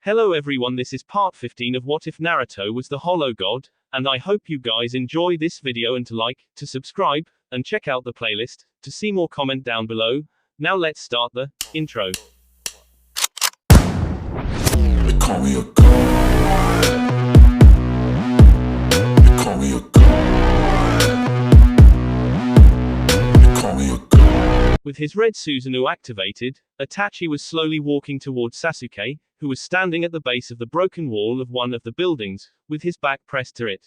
Hello everyone, this is part 15 of What If Naruto Was the Hollow God, and I hope you guys enjoy this video and to like, to subscribe, and check out the playlist, to see more comment down below. Now let's start the intro. They call me a god. They call me a god. They call me a god. With his red Susanoo activated, Itachi was slowly walking towards Sasuke, who was standing at the base of the broken wall of one of the buildings, with his back pressed to it.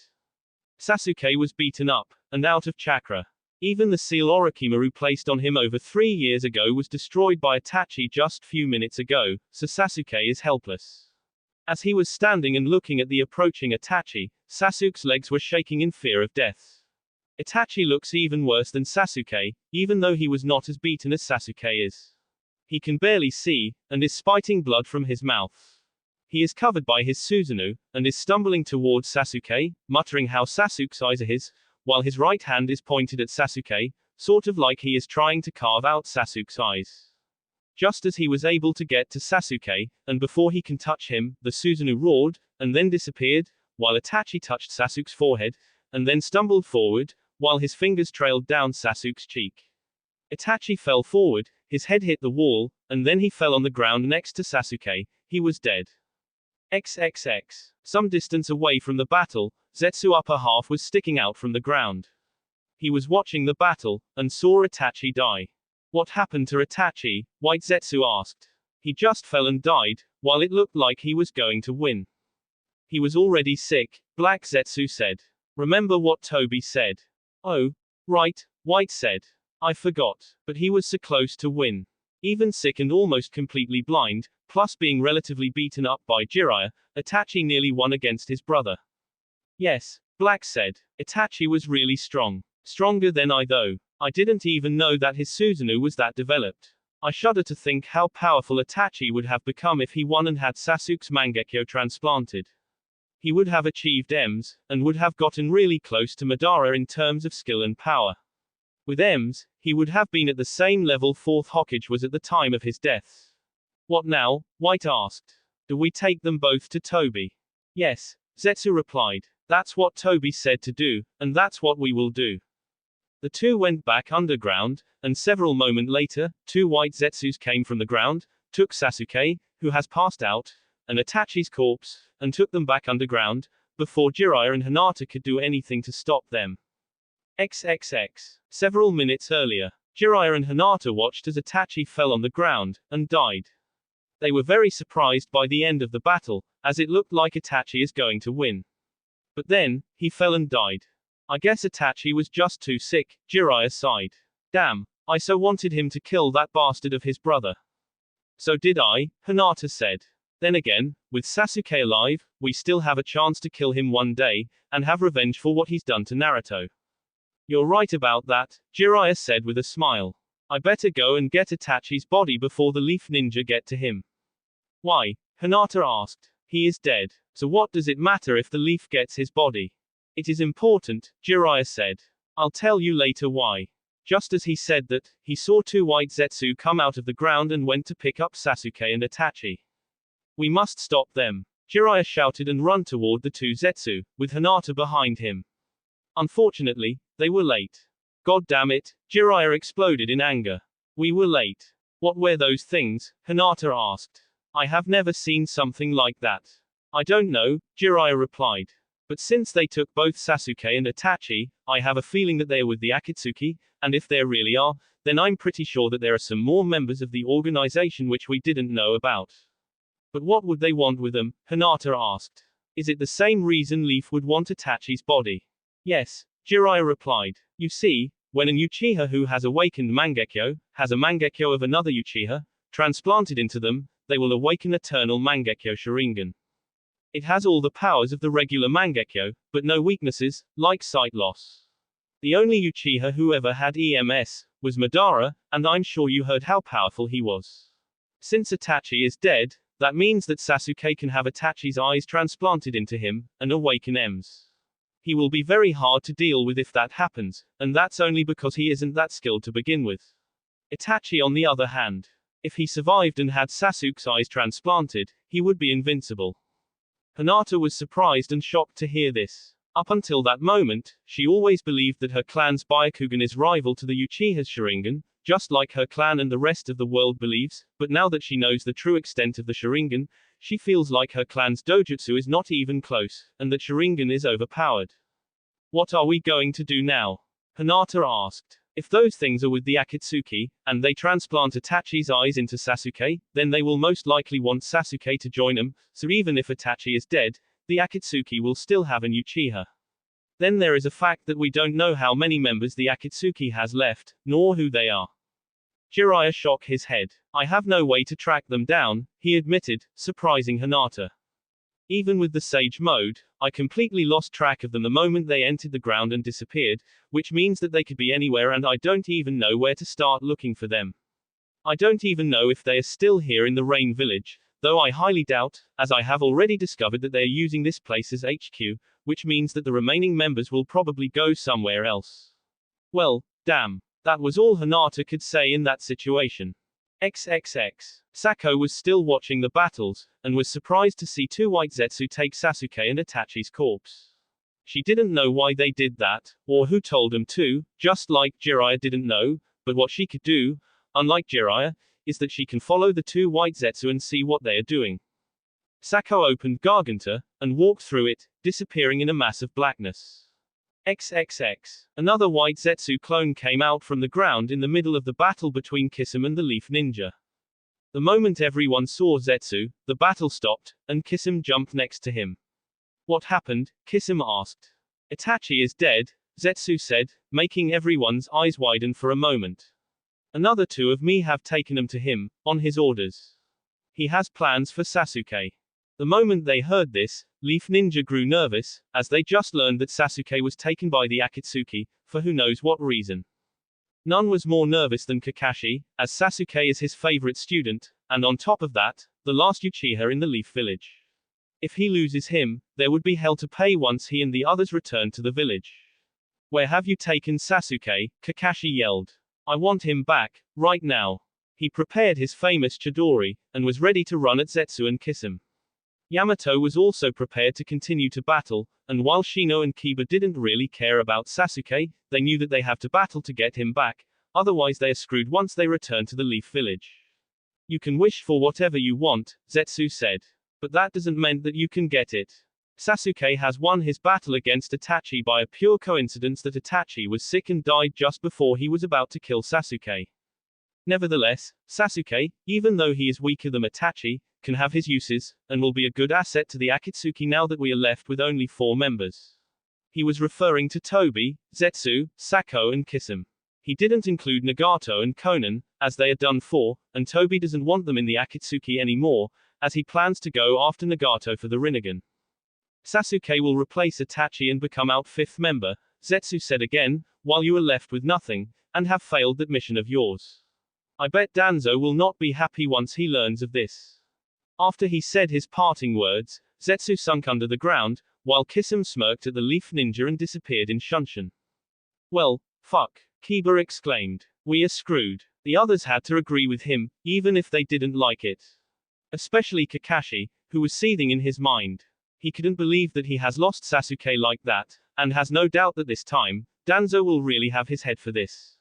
Sasuke was beaten up, and out of chakra. Even the seal Orochimaru placed on him over 3 years ago was destroyed by Itachi just few minutes ago, so Sasuke is helpless. As he was standing and looking at the approaching Itachi, Sasuke's legs were shaking in fear of death. Itachi looks even worse than Sasuke, even though he was not as beaten as Sasuke is. He can barely see, and is spiting blood from his mouth. He is covered by his Susanoo, and is stumbling towards Sasuke, muttering how Sasuke's eyes are his, while his right hand is pointed at Sasuke, sort of like he is trying to carve out Sasuke's eyes. Just as he was able to get to Sasuke, and before he can touch him, the Susanoo roared, and then disappeared, while Itachi touched Sasuke's forehead, and then stumbled forward, while his fingers trailed down Sasuke's cheek. Itachi fell forward, his head hit the wall, and then he fell on the ground next to Sasuke. He was dead. XXX. Some distance away from the battle, Zetsu's upper half was sticking out from the ground. He was watching the battle, and saw Itachi die. What happened to Itachi? White Zetsu asked. He just fell and died, while it looked like he was going to win. He was already sick, Black Zetsu said. Remember what Tobi said? Oh, right, White said. I forgot. But he was so close to win. Even sick and almost completely blind, plus being relatively beaten up by Jiraiya, Itachi nearly won against his brother. Yes, Black said. Itachi was really strong. Stronger than I though. I didn't even know that his Susanoo was that developed. I shudder to think how powerful Itachi would have become if he won and had Sasuke's Mangekyo transplanted. He would have achieved M's, and would have gotten really close to Madara in terms of skill and power. With M's, he would have been at the same level 4th Hokage was at the time of his death. What now? White asked. Do we take them both to Tobi? Yes, Zetsu replied. That's what Tobi said to do, and that's what we will do. The two went back underground, and several moments later, 2 white Zetsus came from the ground, took Sasuke, who has passed out, and Itachi's corpse, and took them back underground, before Jiraiya and Hinata could do anything to stop them. XXX. Several minutes earlier, Jiraiya and Hinata watched as Itachi fell on the ground, and died. They were very surprised by the end of the battle, as it looked like Itachi is going to win. But then, he fell and died. I guess Itachi was just too sick, Jiraiya sighed. Damn, I so wanted him to kill that bastard of his brother. So did I, Hinata said. Then again, with Sasuke alive, we still have a chance to kill him one day, and have revenge for what he's done to Naruto. You're right about that, Jiraiya said with a smile. I better go and get Itachi's body before the Leaf Ninja get to him. Why? Hinata asked. He is dead, so what does it matter if the Leaf gets his body? It is important, Jiraiya said. I'll tell you later why. Just as he said that, he saw 2 white Zetsu come out of the ground and went to pick up Sasuke and Itachi. We must stop them. Jiraiya shouted and ran toward the 2 Zetsu, with Hinata behind him. Unfortunately, they were late. God damn it, Jiraiya exploded in anger. We were late. What were those things? Hinata asked. I have never seen something like that. I don't know, Jiraiya replied. But since they took both Sasuke and Itachi, I have a feeling that they're with the Akatsuki, and if there really are, then I'm pretty sure that there are some more members of the organization which we didn't know about. But what would they want with them? Hinata asked. Is it the same reason Leaf would want Itachi's body? Yes, Jiraiya replied. You see, when an Uchiha who has awakened Mangekyo, has a Mangekyo of another Uchiha, transplanted into them, they will awaken eternal Mangekyo Sharingan. It has all the powers of the regular Mangekyo, but no weaknesses, like sight loss. The only Uchiha who ever had EMS, was Madara, and I'm sure you heard how powerful he was. Since Itachi is dead, that means that Sasuke can have Itachi's eyes transplanted into him, and awaken M's. He will be very hard to deal with if that happens, and that's only because he isn't that skilled to begin with. Itachi on the other hand. If he survived and had Sasuke's eyes transplanted, he would be invincible. Hinata was surprised and shocked to hear this. Up until that moment, she always believed that her clan's Byakugan is rival to the Uchiha's Sharingan, just like her clan and the rest of the world believes, but now that she knows the true extent of the Sharingan, she feels like her clan's dojutsu is not even close, and that Sharingan is overpowered. What are we going to do now? Hinata asked. If those things are with the Akatsuki, and they transplant Itachi's eyes into Sasuke, then they will most likely want Sasuke to join them, so even if Itachi is dead, the Akatsuki will still have an Uchiha. Then there is a fact that we don't know how many members the Akatsuki has left, nor who they are. Jiraiya shook his head. I have no way to track them down, he admitted, surprising Hinata. Even with the Sage mode, I completely lost track of them the moment they entered the ground and disappeared, which means that they could be anywhere and I don't even know where to start looking for them. I don't even know if they are still here in the Rain Village, though I highly doubt, as I have already discovered that they are using this place as HQ, which means that the remaining members will probably go somewhere else. Well, damn. That was all Hinata could say in that situation. XXX. Sako was still watching the battles, and was surprised to see two white Zetsu take Sasuke and Itachi's corpse. She didn't know why they did that, or who told them to, just like Jiraiya didn't know, but what she could do, unlike Jiraiya, is that she can follow the two white Zetsu and see what they are doing. Sako opened Garganta, and walked through it, disappearing in a mass of blackness. XXX. Another white Zetsu clone came out from the ground in the middle of the battle between Kisame and the Leaf Ninja. The moment everyone saw Zetsu, the battle stopped, and Kisame jumped next to him. What happened? Kisame asked. Itachi is dead, Zetsu said, making everyone's eyes widen for a moment. Another two of me have taken him to him, on his orders. He has plans for Sasuke. The moment they heard this, Leaf Ninja grew nervous, as they just learned that Sasuke was taken by the Akatsuki, for who knows what reason. None was more nervous than Kakashi, as Sasuke is his favorite student, and on top of that, the last Uchiha in the Leaf Village. If he loses him, there would be hell to pay once he and the others return to the village. Where have you taken Sasuke? Kakashi yelled. I want him back, right now. He prepared his famous Chidori, and was ready to run at Zetsu and Kisame. Yamato was also prepared to continue to battle, and while Shino and Kiba didn't really care about Sasuke, they knew that they have to battle to get him back, otherwise they are screwed once they return to the Leaf Village. You can wish for whatever you want, Zetsu said. But that doesn't mean that you can get it. Sasuke has won his battle against Itachi by a pure coincidence that Itachi was sick and died just before he was about to kill Sasuke. Nevertheless, Sasuke, even though he is weaker than Itachi, can have his uses, and will be a good asset to the Akatsuki now that we are left with only 4 members. He was referring to Tobi, Zetsu, Sako and Kisame. He didn't include Nagato and Konan, as they are done for, and Tobi doesn't want them in the Akatsuki anymore, as he plans to go after Nagato for the Rinnegan. Sasuke will replace Itachi and become our 5th member, Zetsu said again, while you are left with nothing, and have failed that mission of yours. I bet Danzo will not be happy once he learns of this. After he said his parting words, Zetsu sunk under the ground, while Kisame smirked at the Leaf Ninja and disappeared in Shunshin. Well, fuck, Kiba exclaimed. We are screwed. The others had to agree with him, even if they didn't like it. Especially Kakashi, who was seething in his mind. He couldn't believe that he has lost Sasuke like that, and has no doubt that this time, Danzo will really have his head for this.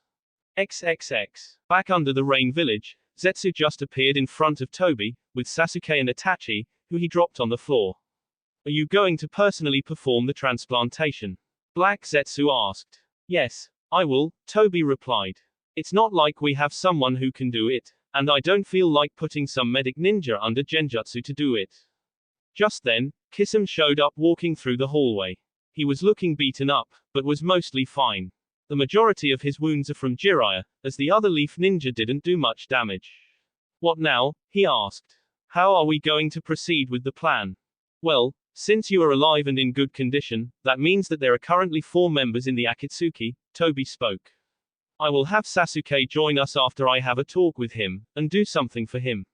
XXX. Back under the Rain Village, Zetsu just appeared in front of Tobi, with Sasuke and Itachi, who he dropped on the floor. Are you going to personally perform the transplantation? Black Zetsu asked. Yes, I will, Tobi replied. It's not like we have someone who can do it, and I don't feel like putting some medic ninja under genjutsu to do it. Just then, Kisame showed up walking through the hallway. He was looking beaten up, but was mostly fine. The majority of his wounds are from Jiraiya, as the other Leaf Ninja didn't do much damage. What now? He asked. How are we going to proceed with the plan? Well, since you are alive and in good condition, that means that there are currently 4 members in the Akatsuki, Tobi spoke. I will have Sasuke join us after I have a talk with him, and do something for him.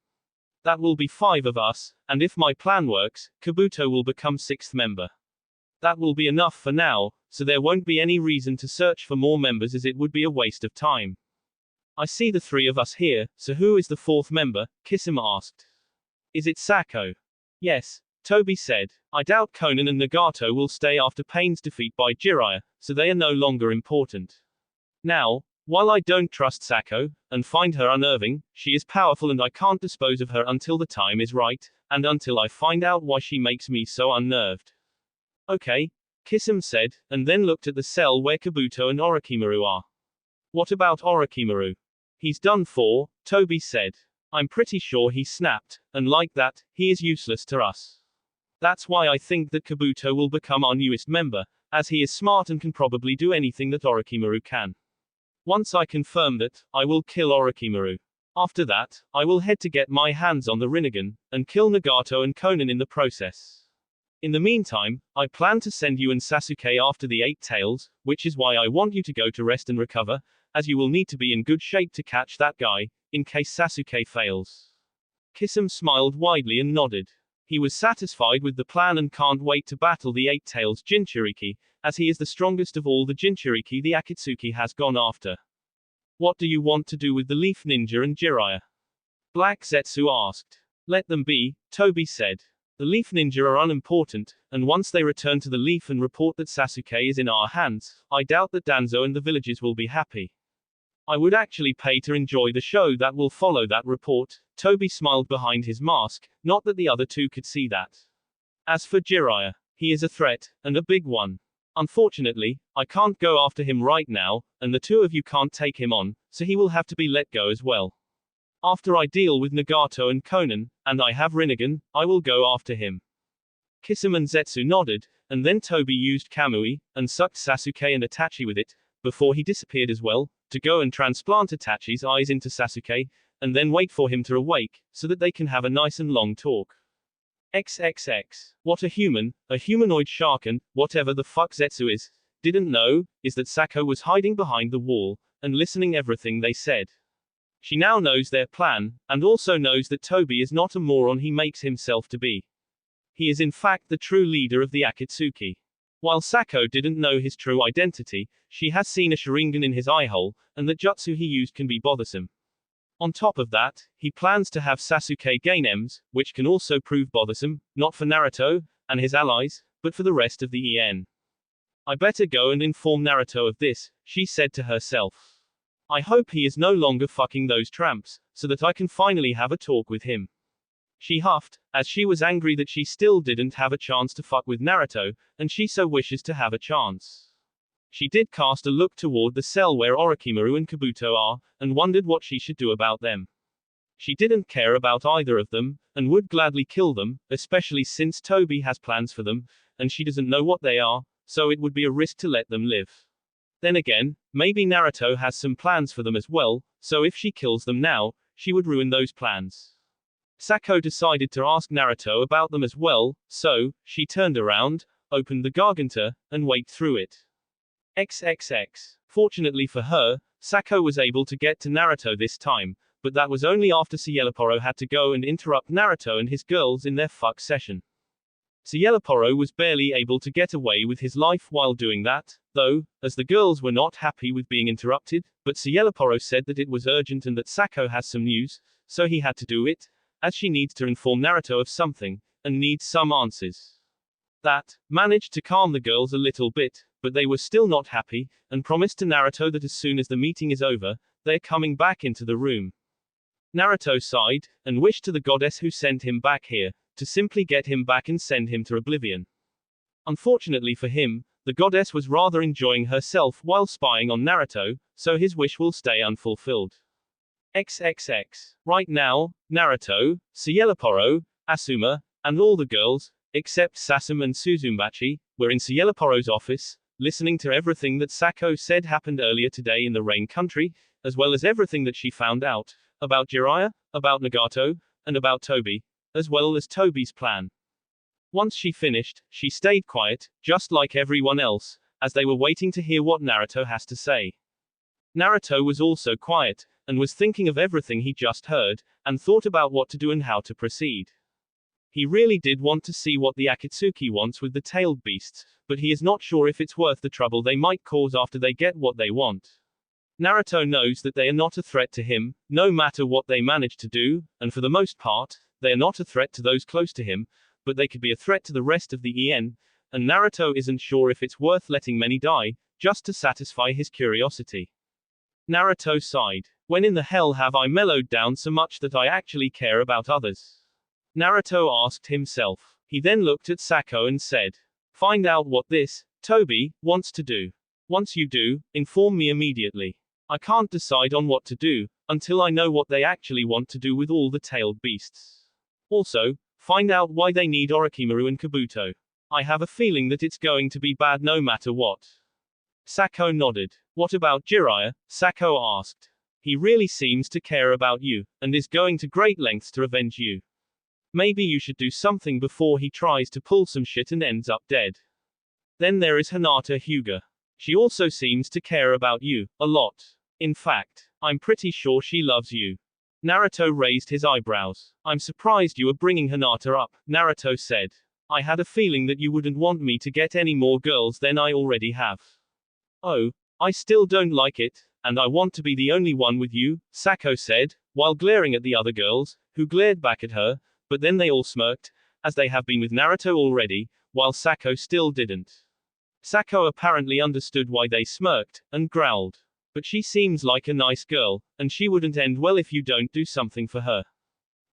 That will be 5 of us, and if my plan works, Kabuto will become 6th member. That will be enough for now, so there won't be any reason to search for more members as it would be a waste of time. I see the three of us here, so who is the fourth member? Kisame asked. Is it Sako? Yes, Tobi said. I doubt Konan and Nagato will stay after Pain's defeat by Jiraiya, so they are no longer important. Now, while I don't trust Sako, and find her unnerving, she is powerful and I can't dispose of her until the time is right, and until I find out why she makes me so unnerved. Okay, Kisame said, and then looked at the cell where Kabuto and Orochimaru are. What about Orochimaru? He's done for, Tobi said. I'm pretty sure he snapped, and like that, he is useless to us. That's why I think that Kabuto will become our newest member, as he is smart and can probably do anything that Orochimaru can. Once I confirm that, I will kill Orochimaru. After that, I will head to get my hands on the Rinnegan, and kill Nagato and Konan in the process. In the meantime, I plan to send you and Sasuke after the Eight Tails, which is why I want you to go to rest and recover, as you will need to be in good shape to catch that guy, in case Sasuke fails. Kisame smiled widely and nodded. He was satisfied with the plan and can't wait to battle the Eight Tails Jinchuriki, as he is the strongest of all the Jinchuriki the Akatsuki has gone after. What do you want to do with the Leaf Ninja and Jiraiya? Black Zetsu asked. Let them be, Tobi said. The Leaf Ninja are unimportant, and once they return to the Leaf and report that Sasuke is in our hands, I doubt that Danzo and the villages will be happy. I would actually pay to enjoy the show that will follow that report. Tobi smiled behind his mask, not that the other two could see that. As for Jiraiya, he is a threat, and a big one. Unfortunately, I can't go after him right now, and the two of you can't take him on, so he will have to be let go as well. After I deal with Nagato and Konan, and I have Rinnegan, I will go after him. Kisame and Zetsu nodded, and then Tobi used Kamui, and sucked Sasuke and Itachi with it, before he disappeared as well, to go and transplant Itachi's eyes into Sasuke, and then wait for him to awake, so that they can have a nice and long talk. XXX. What a humanoid shark and, whatever the fuck Zetsu is, didn't know, is that Sako was hiding behind the wall, and listening everything they said. She now knows their plan, and also knows that Tobi is not a moron he makes himself to be. He is in fact the true leader of the Akatsuki. While Sako didn't know his true identity, she has seen a Sharingan in his eye hole, and the jutsu he used can be bothersome. On top of that, he plans to have Sasuke gain EMs, which can also prove bothersome, not for Naruto, and his allies, but for the rest of the EN. I better go and inform Naruto of this, she said to herself. I hope he is no longer fucking those tramps, so that I can finally have a talk with him. She huffed, as she was angry that she still didn't have a chance to fuck with Naruto, and she so wishes to have a chance. She did cast a look toward the cell where Orochimaru and Kabuto are, and wondered what she should do about them. She didn't care about either of them, and would gladly kill them, especially since Tobi has plans for them, and she doesn't know what they are, so it would be a risk to let them live. Then again, maybe Naruto has some plans for them as well, so if she kills them now, she would ruin those plans. Sako decided to ask Naruto about them as well, so, she turned around, opened the Garganta, and waked through it. XXX. Fortunately for her, Sako was able to get to Naruto this time, but that was only after Cieloporo had to go and interrupt Naruto and his girls in their fuck session. Cieloporo was barely able to get away with his life while doing that, though, as the girls were not happy with being interrupted, but Cieloporo said that it was urgent and that Sako has some news, so he had to do it, as she needs to inform Naruto of something, and needs some answers. That managed to calm the girls a little bit, but they were still not happy, and promised to Naruto that as soon as the meeting is over, they're coming back into the room. Naruto sighed, and wished to the goddess who sent him back here, to simply get him back and send him to oblivion. Unfortunately for him, the goddess was rather enjoying herself while spying on Naruto, so his wish will stay unfulfilled. XXX. Right now, Naruto, Cieloporo, Asuma, and all the girls, except Sasum and Suzumbachi, were in Cieloporo's office, listening to everything that Sako said happened earlier today in the Rain Country, as well as everything that she found out, about Jiraiya, about Nagato, and about Tobi, as well as Tobi's plan. Once she finished, she stayed quiet, just like everyone else, as they were waiting to hear what Naruto has to say. Naruto was also quiet, and was thinking of everything he just heard, and thought about what to do and how to proceed. He really did want to see what the Akatsuki wants with the tailed beasts, but he is not sure if it's worth the trouble they might cause after they get what they want. Naruto knows that they are not a threat to him, no matter what they manage to do, and for the most part, they are not a threat to those close to him, but they could be a threat to the rest of the EN, and Naruto isn't sure if it's worth letting many die, just to satisfy his curiosity. Naruto sighed. When in the hell have I mellowed down so much that I actually care about others? Naruto asked himself. He then looked at Sako and said, "Find out what this, Tobi, wants to do. Once you do, inform me immediately. I can't decide on what to do, until I know what they actually want to do with all the tailed beasts. Also, find out why they need Orochimaru and Kabuto. I have a feeling that it's going to be bad no matter what." Sako nodded. "What about Jiraiya?" Sako asked. "He really seems to care about you, and is going to great lengths to avenge you. Maybe you should do something before he tries to pull some shit and ends up dead. Then there is Hinata Hyuga. She also seems to care about you, a lot. In fact, I'm pretty sure she loves you." Naruto raised his eyebrows. "I'm surprised you are bringing Hinata up," Naruto said. "I had a feeling that you wouldn't want me to get any more girls than I already have." "Oh, I still don't like it, and I want to be the only one with you," Sako said, while glaring at the other girls, who glared back at her, but then they all smirked, as they have been with Naruto already, while Sako still didn't. Sako apparently understood why they smirked, and growled. "But she seems like a nice girl, and she wouldn't end well if you don't do something for her.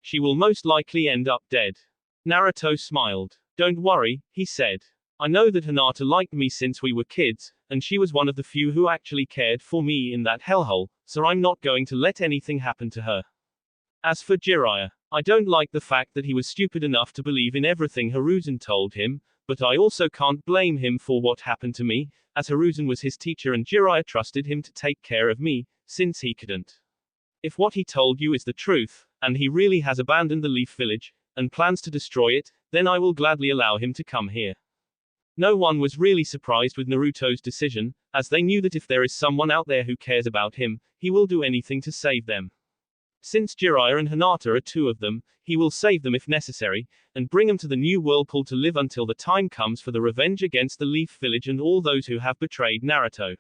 She will most likely end up dead." Naruto smiled. "Don't worry," he said. "I know that Hinata liked me since we were kids, and she was one of the few who actually cared for me in that hellhole, so I'm not going to let anything happen to her. As for Jiraiya, I don't like the fact that he was stupid enough to believe in everything Hiruzen told him, but I also can't blame him for what happened to me, as Hiruzen was his teacher and Jiraiya trusted him to take care of me, since he couldn't. If what he told you is the truth, and he really has abandoned the Leaf Village, and plans to destroy it, then I will gladly allow him to come here." No one was really surprised with Naruto's decision, as they knew that if there is someone out there who cares about him, he will do anything to save them. Since Jiraiya and Hinata are two of them, he will save them if necessary, and bring them to the new Whirlpool to live until the time comes for the revenge against the Leaf Village and all those who have betrayed Naruto.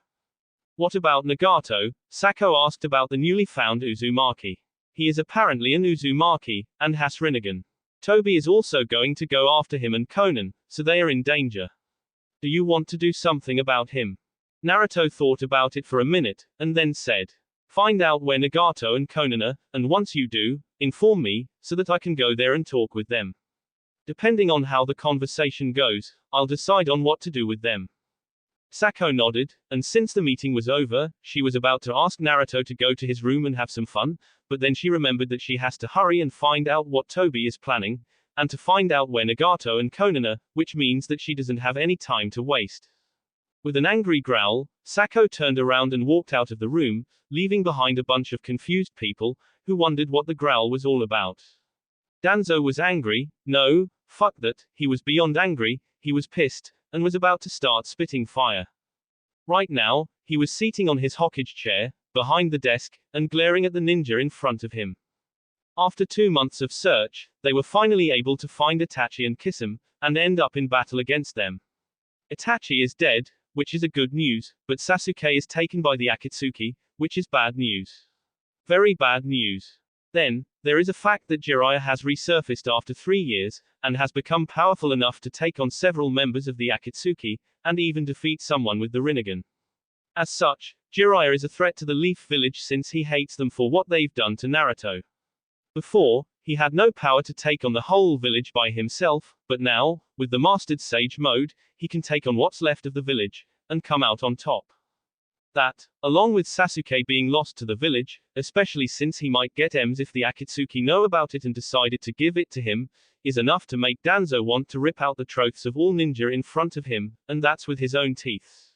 "What about Nagato?" Sako asked about the newly found Uzumaki. "He is apparently an Uzumaki, and has Rinnegan. Tobi is also going to go after him and Konan, so they are in danger. Do you want to do something about him?" Naruto thought about it for a minute, and then said, "Find out where Nagato and Konan are, and once you do, inform me, so that I can go there and talk with them. Depending on how the conversation goes, I'll decide on what to do with them." Sako nodded, and since the meeting was over, she was about to ask Naruto to go to his room and have some fun, but then she remembered that she has to hurry and find out what Tobi is planning, and to find out where Nagato and Konan are, which means that she doesn't have any time to waste. With an angry growl, Sako turned around and walked out of the room, leaving behind a bunch of confused people, who wondered what the growl was all about. Danzo was angry, no, fuck that, he was beyond angry, he was pissed, and was about to start spitting fire. Right now, he was seating on his Hokage chair, behind the desk, and glaring at the ninja in front of him. After 2 months of search, they were finally able to find Itachi and kiss him, and end up in battle against them. Itachi is dead, which is a good news, but Sasuke is taken by the Akatsuki, which is bad news. Very bad news. Then, there is a fact that Jiraiya has resurfaced after 3 years, and has become powerful enough to take on several members of the Akatsuki, and even defeat someone with the Rinnegan. As such, Jiraiya is a threat to the Leaf Village since he hates them for what they've done to Naruto. Before, he had no power to take on the whole village by himself, but now, with the Mastered Sage mode, he can take on what's left of the village, and come out on top. That, along with Sasuke being lost to the village, especially since he might get M's if the Akatsuki know about it and decided to give it to him, is enough to make Danzo want to rip out the throats of all ninja in front of him, and that's with his own teeth.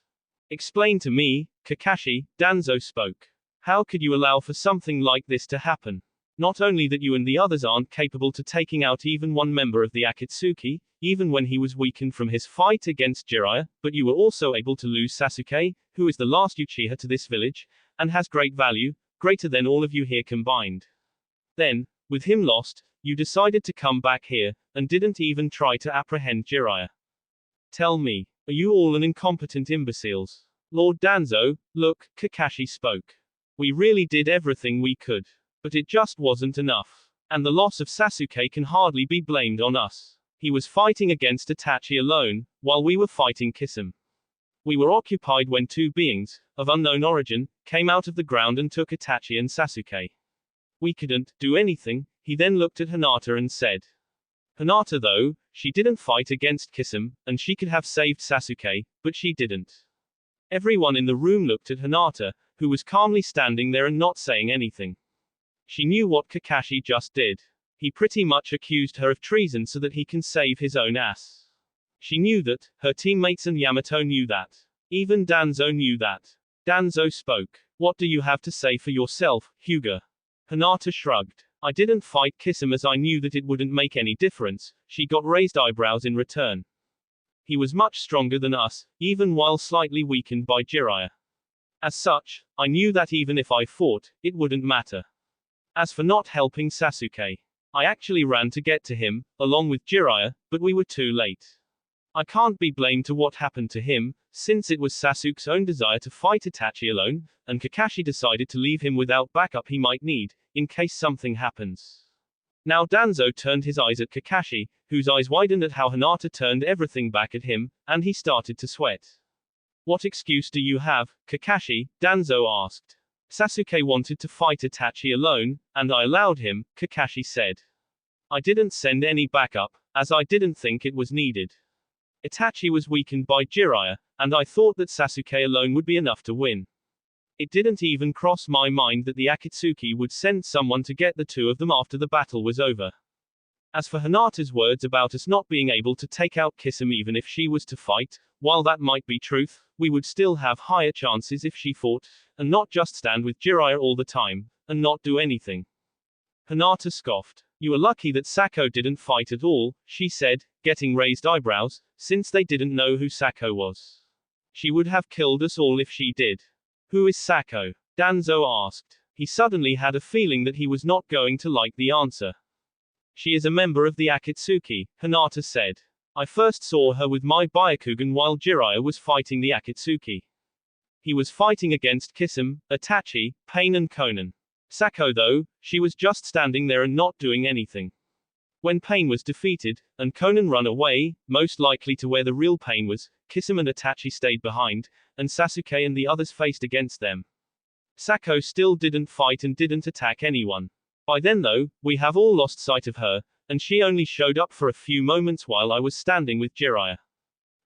"Explain to me, Kakashi," Danzo spoke. "How could you allow for something like this to happen? Not only that you and the others aren't capable to taking out even one member of the Akatsuki, even when he was weakened from his fight against Jiraiya, but you were also able to lose Sasuke, who is the last Uchiha to this village, and has great value, greater than all of you here combined. Then, with him lost, you decided to come back here, and didn't even try to apprehend Jiraiya. Tell me, are you all an incompetent imbeciles?" "Lord Danzo, look," Kakashi spoke. We really did everything we could. But it just wasn't enough. And the loss of Sasuke can hardly be blamed on us. He was fighting against Itachi alone, while we were fighting Kisame. We were occupied when two beings, of unknown origin, came out of the ground and took Itachi and Sasuke. We couldn't do anything. He then looked at Hinata and said. Hinata though, she didn't fight against Kisame, and she could have saved Sasuke, but she didn't. Everyone in the room looked at Hinata, who was calmly standing there and not saying anything. She knew what Kakashi just did. He pretty much accused her of treason so that he can save his own ass. She knew that, her teammates and Yamato knew that. Even Danzo knew that. Danzo spoke. What do you have to say for yourself, Hyuga? Hinata shrugged. I didn't fight Kisame as I knew that it wouldn't make any difference. She got raised eyebrows in return. He was much stronger than us, even while slightly weakened by Jiraiya. As such, I knew that even if I fought, it wouldn't matter. As for not helping Sasuke, I actually ran to get to him, along with Jiraiya, but we were too late. I can't be blamed to what happened to him, since it was Sasuke's own desire to fight Itachi alone, and Kakashi decided to leave him without backup he might need, in case something happens. Now Danzo turned his eyes at Kakashi, whose eyes widened at how Hinata turned everything back at him, and he started to sweat. What excuse do you have, Kakashi? Danzo asked. Sasuke wanted to fight Itachi alone, and I allowed him, Kakashi said. I didn't send any backup, as I didn't think it was needed. Itachi was weakened by Jiraiya, and I thought that Sasuke alone would be enough to win. It didn't even cross my mind that the Akatsuki would send someone to get the two of them after the battle was over. As for Hinata's words about us not being able to take out Kisame even if she was to fight, while that might be truth, we would still have higher chances if she fought, and not just stand with Jiraiya all the time, and not do anything. Hinata scoffed. You are lucky that Sako didn't fight at all, she said, getting raised eyebrows, since they didn't know who Sako was. She would have killed us all if she did. Who is Sako? Danzo asked. He suddenly had a feeling that he was not going to like the answer. She is a member of the Akatsuki, Hinata said. I first saw her with my Byakugan while Jiraiya was fighting the Akatsuki. He was fighting against Kisame, Itachi, Pain and Konan. Sako though, she was just standing there and not doing anything. When Pain was defeated, and Konan ran away, most likely to where the real Pain was, Kisame and Itachi stayed behind, and Sasuke and the others faced against them. Sako still didn't fight and didn't attack anyone. By then though, we have all lost sight of her, and she only showed up for a few moments while I was standing with Jiraiya.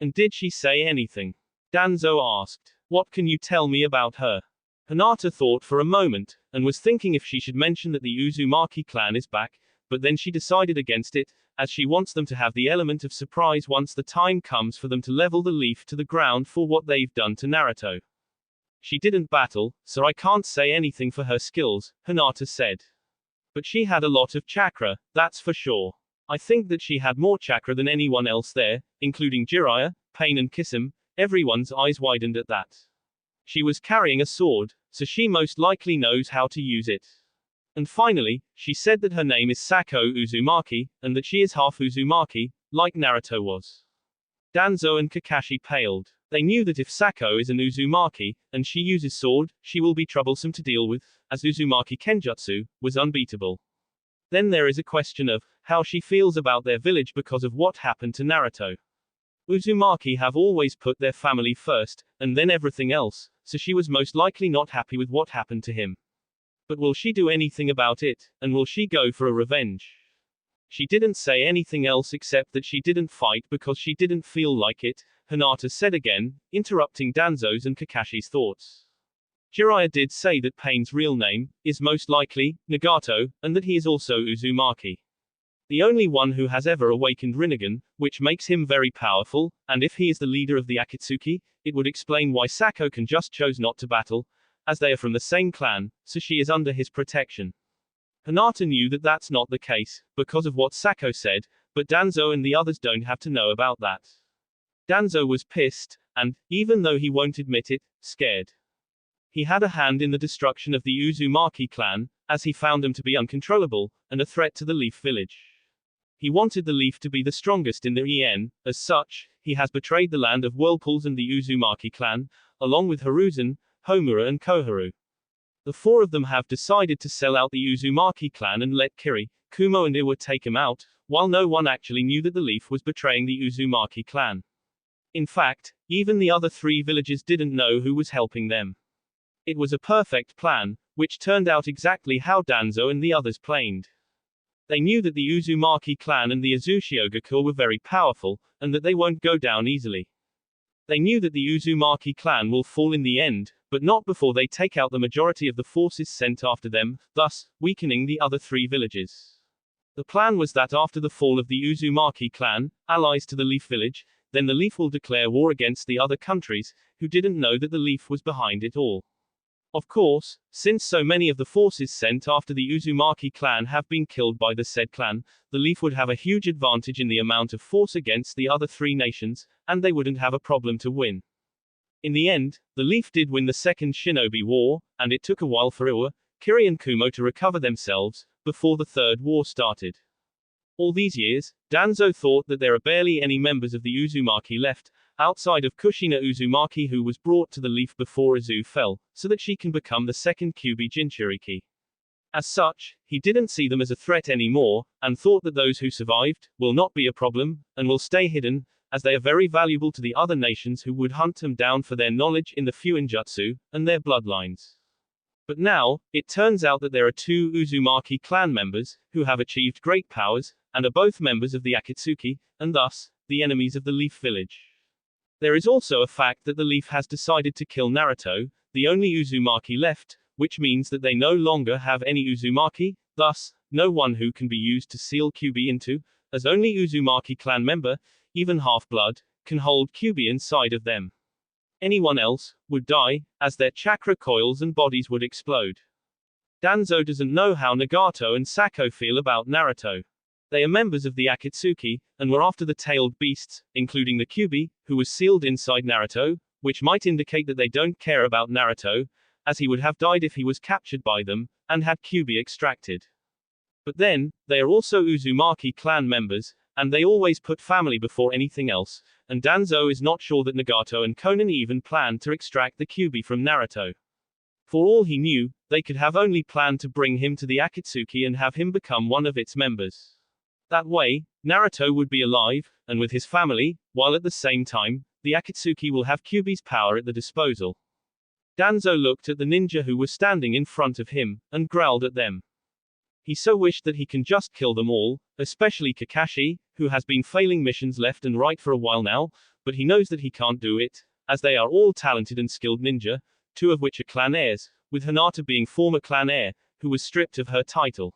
And did she say anything? Danzo asked. What can you tell me about her? Hinata thought for a moment, and was thinking if she should mention that the Uzumaki clan is back, but then she decided against it, as she wants them to have the element of surprise once the time comes for them to level the leaf to the ground for what they've done to Naruto. She didn't battle, so I can't say anything for her skills, Hinata said. But she had a lot of chakra, that's for sure. I think that she had more chakra than anyone else there, including Jiraiya, Pain and Kisame. Everyone's eyes widened at that. She was carrying a sword, so she most likely knows how to use it. And finally, she said that her name is Sako Uzumaki, and that she is half Uzumaki, like Naruto was. Danzo and Kakashi paled. They knew that if Sako is an Uzumaki, and she uses sword, she will be troublesome to deal with, as Uzumaki Kenjutsu was unbeatable. Then there is a question of how she feels about their village because of what happened to Naruto. Uzumaki have always put their family first, and then everything else, so she was most likely not happy with what happened to him. But will she do anything about it, and will she go for a revenge? She didn't say anything else except that she didn't fight because she didn't feel like it, Hinata said again, interrupting Danzo's and Kakashi's thoughts. Jiraiya did say that Pain's real name is most likely Nagato, and that he is also Uzumaki. The only one who has ever awakened Rinnegan, which makes him very powerful, and if he is the leader of the Akatsuki, it would explain why Sako can just chose not to battle, as they are from the same clan, so she is under his protection. Hinata knew that that's not the case, because of what Sako said, but Danzo and the others don't have to know about that. Danzo was pissed, and, even though he won't admit it, scared. He had a hand in the destruction of the Uzumaki clan, as he found them to be uncontrollable, and a threat to the Leaf Village. He wanted the Leaf to be the strongest in the EN, as such, he has betrayed the land of Whirlpools and the Uzumaki clan, along with Hiruzen, Homura and Koharu. The four of them have decided to sell out the Uzumaki clan and let Kiri, Kumo and Iwa take him out, while no one actually knew that the Leaf was betraying the Uzumaki clan. In fact, even the other three villagers didn't know who was helping them. It was a perfect plan, which turned out exactly how Danzo and the others planned. They knew that the Uzumaki clan and the Azushiogaku were very powerful, and that they won't go down easily. They knew that the Uzumaki clan will fall in the end, but not before they take out the majority of the forces sent after them, thus, weakening the other three villages. The plan was that after the fall of the Uzumaki clan, allies to the Leaf village, then the Leaf will declare war against the other countries, who didn't know that the Leaf was behind it all. Of course, since so many of the forces sent after the Uzumaki clan have been killed by the said clan, the Leaf would have a huge advantage in the amount of force against the other three nations, and they wouldn't have a problem to win. In the end, the Leaf did win the Second Shinobi War, and it took a while for Iwa, Kiri and Kumo to recover themselves, before the Third War started. All these years, Danzo thought that there are barely any members of the Uzumaki left, outside of Kushina Uzumaki, who was brought to the Leaf before Azu fell, so that she can become the second Kyuubi Jinchuriki. As such, he didn't see them as a threat anymore, and thought that those who survived will not be a problem, and will stay hidden, as they are very valuable to the other nations who would hunt them down for their knowledge in the Fuinjutsu, and their bloodlines. But now, it turns out that there are two Uzumaki clan members, who have achieved great powers, and are both members of the Akatsuki, and thus, the enemies of the Leaf village. There is also a fact that the Leaf has decided to kill Naruto, the only Uzumaki left, which means that they no longer have any Uzumaki, thus, no one who can be used to seal Kyuubi into, as only Uzumaki clan member, even half-blood, can hold Kyuubi inside of them. Anyone else would die, as their chakra coils and bodies would explode. Danzo doesn't know how Nagato and Sako feel about Naruto. They are members of the Akatsuki, and were after the tailed beasts, including the Kyuubi, who was sealed inside Naruto, which might indicate that they don't care about Naruto, as he would have died if he was captured by them, and had Kyuubi extracted. But then, they are also Uzumaki clan members, and they always put family before anything else, and Danzo is not sure that Nagato and Konan even planned to extract the Kyuubi from Naruto. For all he knew, they could have only planned to bring him to the Akatsuki and have him become one of its members. That way, Naruto would be alive, and with his family, while at the same time, the Akatsuki will have Kyuubi's power at the disposal. Danzo looked at the ninja who were standing in front of him, and growled at them. He so wished that he can just kill them all, especially Kakashi, who has been failing missions left and right for a while now, but he knows that he can't do it, as they are all talented and skilled ninja, two of which are clan heirs, with Hinata being former clan heir, who was stripped of her title.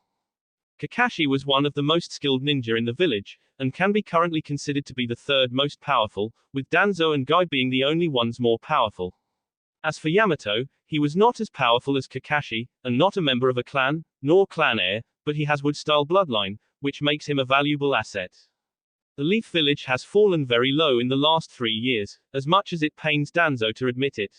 Kakashi was one of the most skilled ninja in the village, and can be currently considered to be the third most powerful, with Danzo and Guy being the only ones more powerful. As for Yamato, he was not as powerful as Kakashi, and not a member of a clan, nor clan heir, but he has wood-style bloodline, which makes him a valuable asset. The Leaf village has fallen very low in the last 3 years, as much as it pains Danzo to admit it.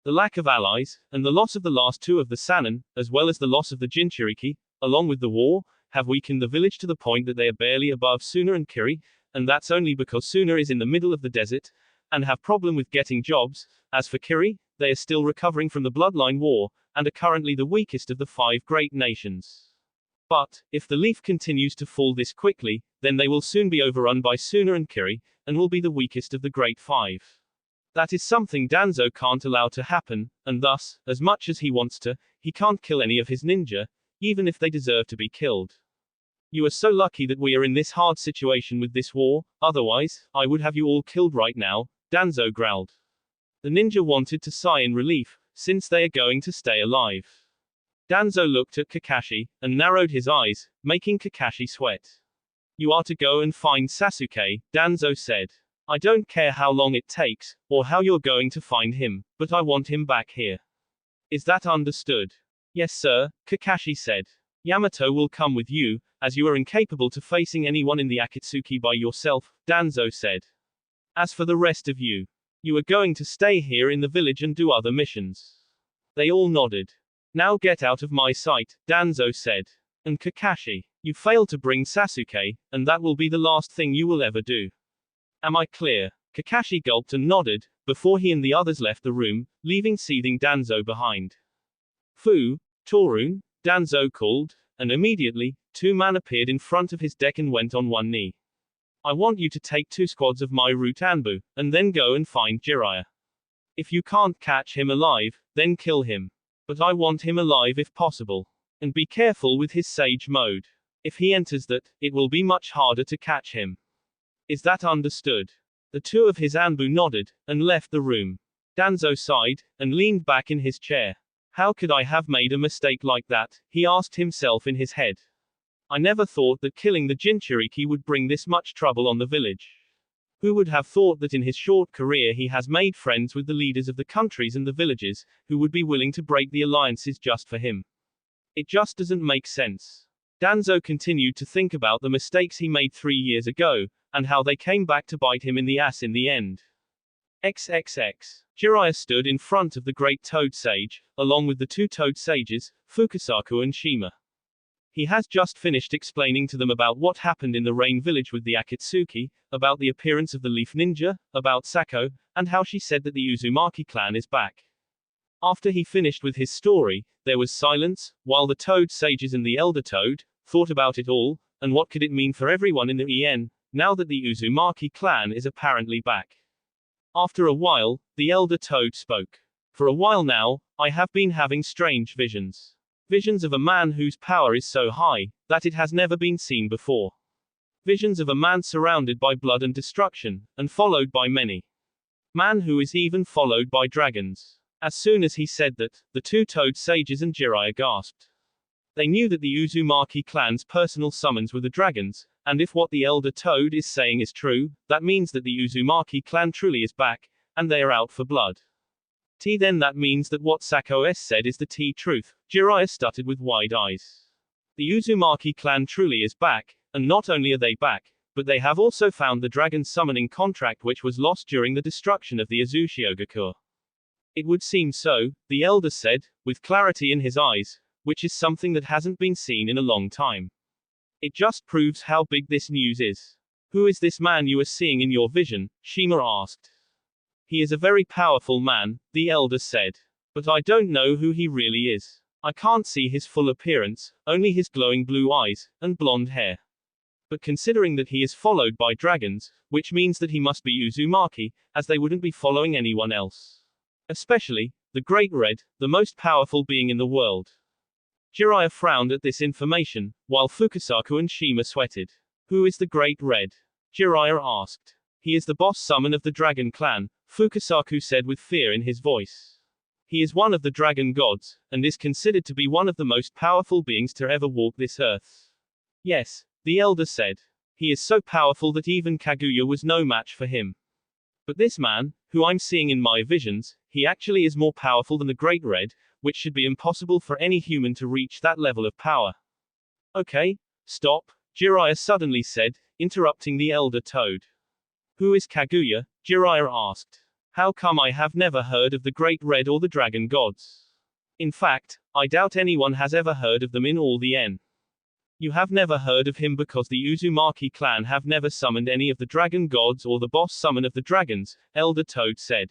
The lack of allies, and the loss of the last two of the Sannin, as well as the loss of the Jinchuriki, along with the war, have weakened the village to the point that they are barely above Suna and Kiri, and that's only because Suna is in the middle of the desert, and have problem with getting jobs. As for Kiri, they are still recovering from the bloodline war, and are currently the weakest of the 5 great nations. But, if the Leaf continues to fall this quickly, then they will soon be overrun by Suna and Kiri, and will be the weakest of the great 5. That is something Danzo can't allow to happen, and thus, as much as he wants to, he can't kill any of his ninja, even if they deserve to be killed. You are so lucky that we are in this hard situation with this war, otherwise, I would have you all killed right now, Danzo growled. The ninja wanted to sigh in relief, since they are going to stay alive. Danzo looked at Kakashi, and narrowed his eyes, making Kakashi sweat. You are to go and find Sasuke, Danzo said. I don't care how long it takes, or how you're going to find him, but I want him back here. Is that understood? Yes sir, Kakashi said. Yamato will come with you, as you are incapable to facing anyone in the Akatsuki by yourself, Danzo said. As for the rest of you, you are going to stay here in the village and do other missions. They all nodded. Now get out of my sight, Danzo said. And Kakashi, you failed to bring Sasuke, and that will be the last thing you will ever do. Am I clear? Kakashi gulped and nodded, before he and the others left the room, leaving seething Danzo behind. Fu, Torun, Danzo called, and immediately, two men appeared in front of his deck and went on one knee. I want you to take 2 squads of my root Anbu, and then go and find Jiraiya. If you can't catch him alive, then kill him. But I want him alive if possible. And be careful with his Sage mode. If he enters that, it will be much harder to catch him. Is that understood? The 2 of his Anbu nodded, and left the room. Danzo sighed, and leaned back in his chair. How could I have made a mistake like that? He asked himself in his head. I never thought that killing the Jinchuriki would bring this much trouble on the village. Who would have thought that in his short career he has made friends with the leaders of the countries and the villages, who would be willing to break the alliances just for him? It just doesn't make sense. Danzo continued to think about the mistakes he made 3 years ago, and how they came back to bite him in the ass in the end. XXX. Jiraiya stood in front of the great Toad Sage, along with the 2 Toad Sages, Fukasaku and Shima. He has just finished explaining to them about what happened in the Rain Village with the Akatsuki, about the appearance of the Leaf Ninja, about Sako, and how she said that the Uzumaki clan is back. After he finished with his story, there was silence, while the Toad Sages and the Elder Toad thought about it all, and what could it mean for everyone in the EN, now that the Uzumaki clan is apparently back. After a while, the Elder Toad spoke. For a while now, I have been having strange visions. Visions of a man whose power is so high, that it has never been seen before. Visions of a man surrounded by blood and destruction, and followed by many. Man who is even followed by dragons. As soon as he said that, the 2 Toad Sages and Jiraiya gasped. They knew that the Uzumaki clan's personal summons were the dragons, and if what the Elder Toad is saying is true, that means that the Uzumaki clan truly is back, and they are out for blood. Then that means that what Sako S said is the truth, Jiraiya stuttered with wide eyes. The Uzumaki clan truly is back, and not only are they back, but they have also found the dragon summoning contract which was lost during the destruction of the Azushiogakur. It would seem so, the elder said, with clarity in his eyes, which is something that hasn't been seen in a long time. It just proves how big this news is. Who is this man you are seeing in your vision? Shima asked. He is a very powerful man, the elder said. But I don't know who he really is. I can't see his full appearance, only his glowing blue eyes, and blonde hair. But considering that he is followed by dragons, which means that he must be Uzumaki, as they wouldn't be following anyone else. Especially, the Great Red, the most powerful being in the world. Jiraiya frowned at this information, while Fukasaku and Shima sweated. Who is the Great Red? Jiraiya asked. He is the boss summon of the Dragon Clan, Fukasaku said with fear in his voice. He is one of the dragon gods, and is considered to be one of the most powerful beings to ever walk this earth. Yes, the elder said. He is so powerful that even Kaguya was no match for him. But this man, who I'm seeing in my visions, he actually is more powerful than the Great Red, which should be impossible for any human to reach that level of power. Okay, stop, Jiraiya suddenly said, interrupting the elder Toad. Who is Kaguya? Jiraiya asked. How come I have never heard of the Great Red or the Dragon Gods? In fact, I doubt anyone has ever heard of them in all the N. You have never heard of him because the Uzumaki clan have never summoned any of the Dragon Gods or the boss summon of the dragons, Elder Toad said.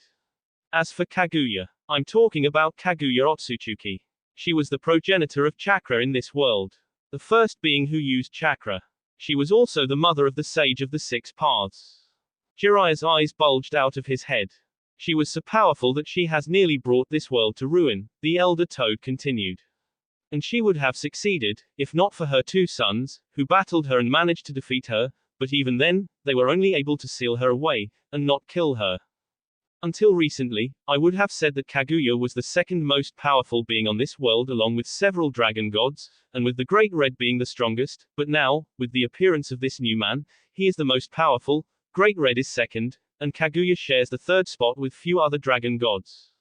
As for Kaguya, I'm talking about Kaguya Otsutsuki. She was the progenitor of chakra in this world. The first being who used chakra. She was also the mother of the Sage of the Six Paths. Jiraiya's eyes bulged out of his head. She was so powerful that she has nearly brought this world to ruin, the Elder Toad continued. And she would have succeeded, if not for her 2 sons, who battled her and managed to defeat her, but even then, they were only able to seal her away, and not kill her. Until recently, I would have said that Kaguya was the second most powerful being on this world along with several dragon gods, and with the Great Red being the strongest, but now, with the appearance of this new man, he is the most powerful, Great Red is second, and Kaguya shares the 3rd spot with few other dragon gods.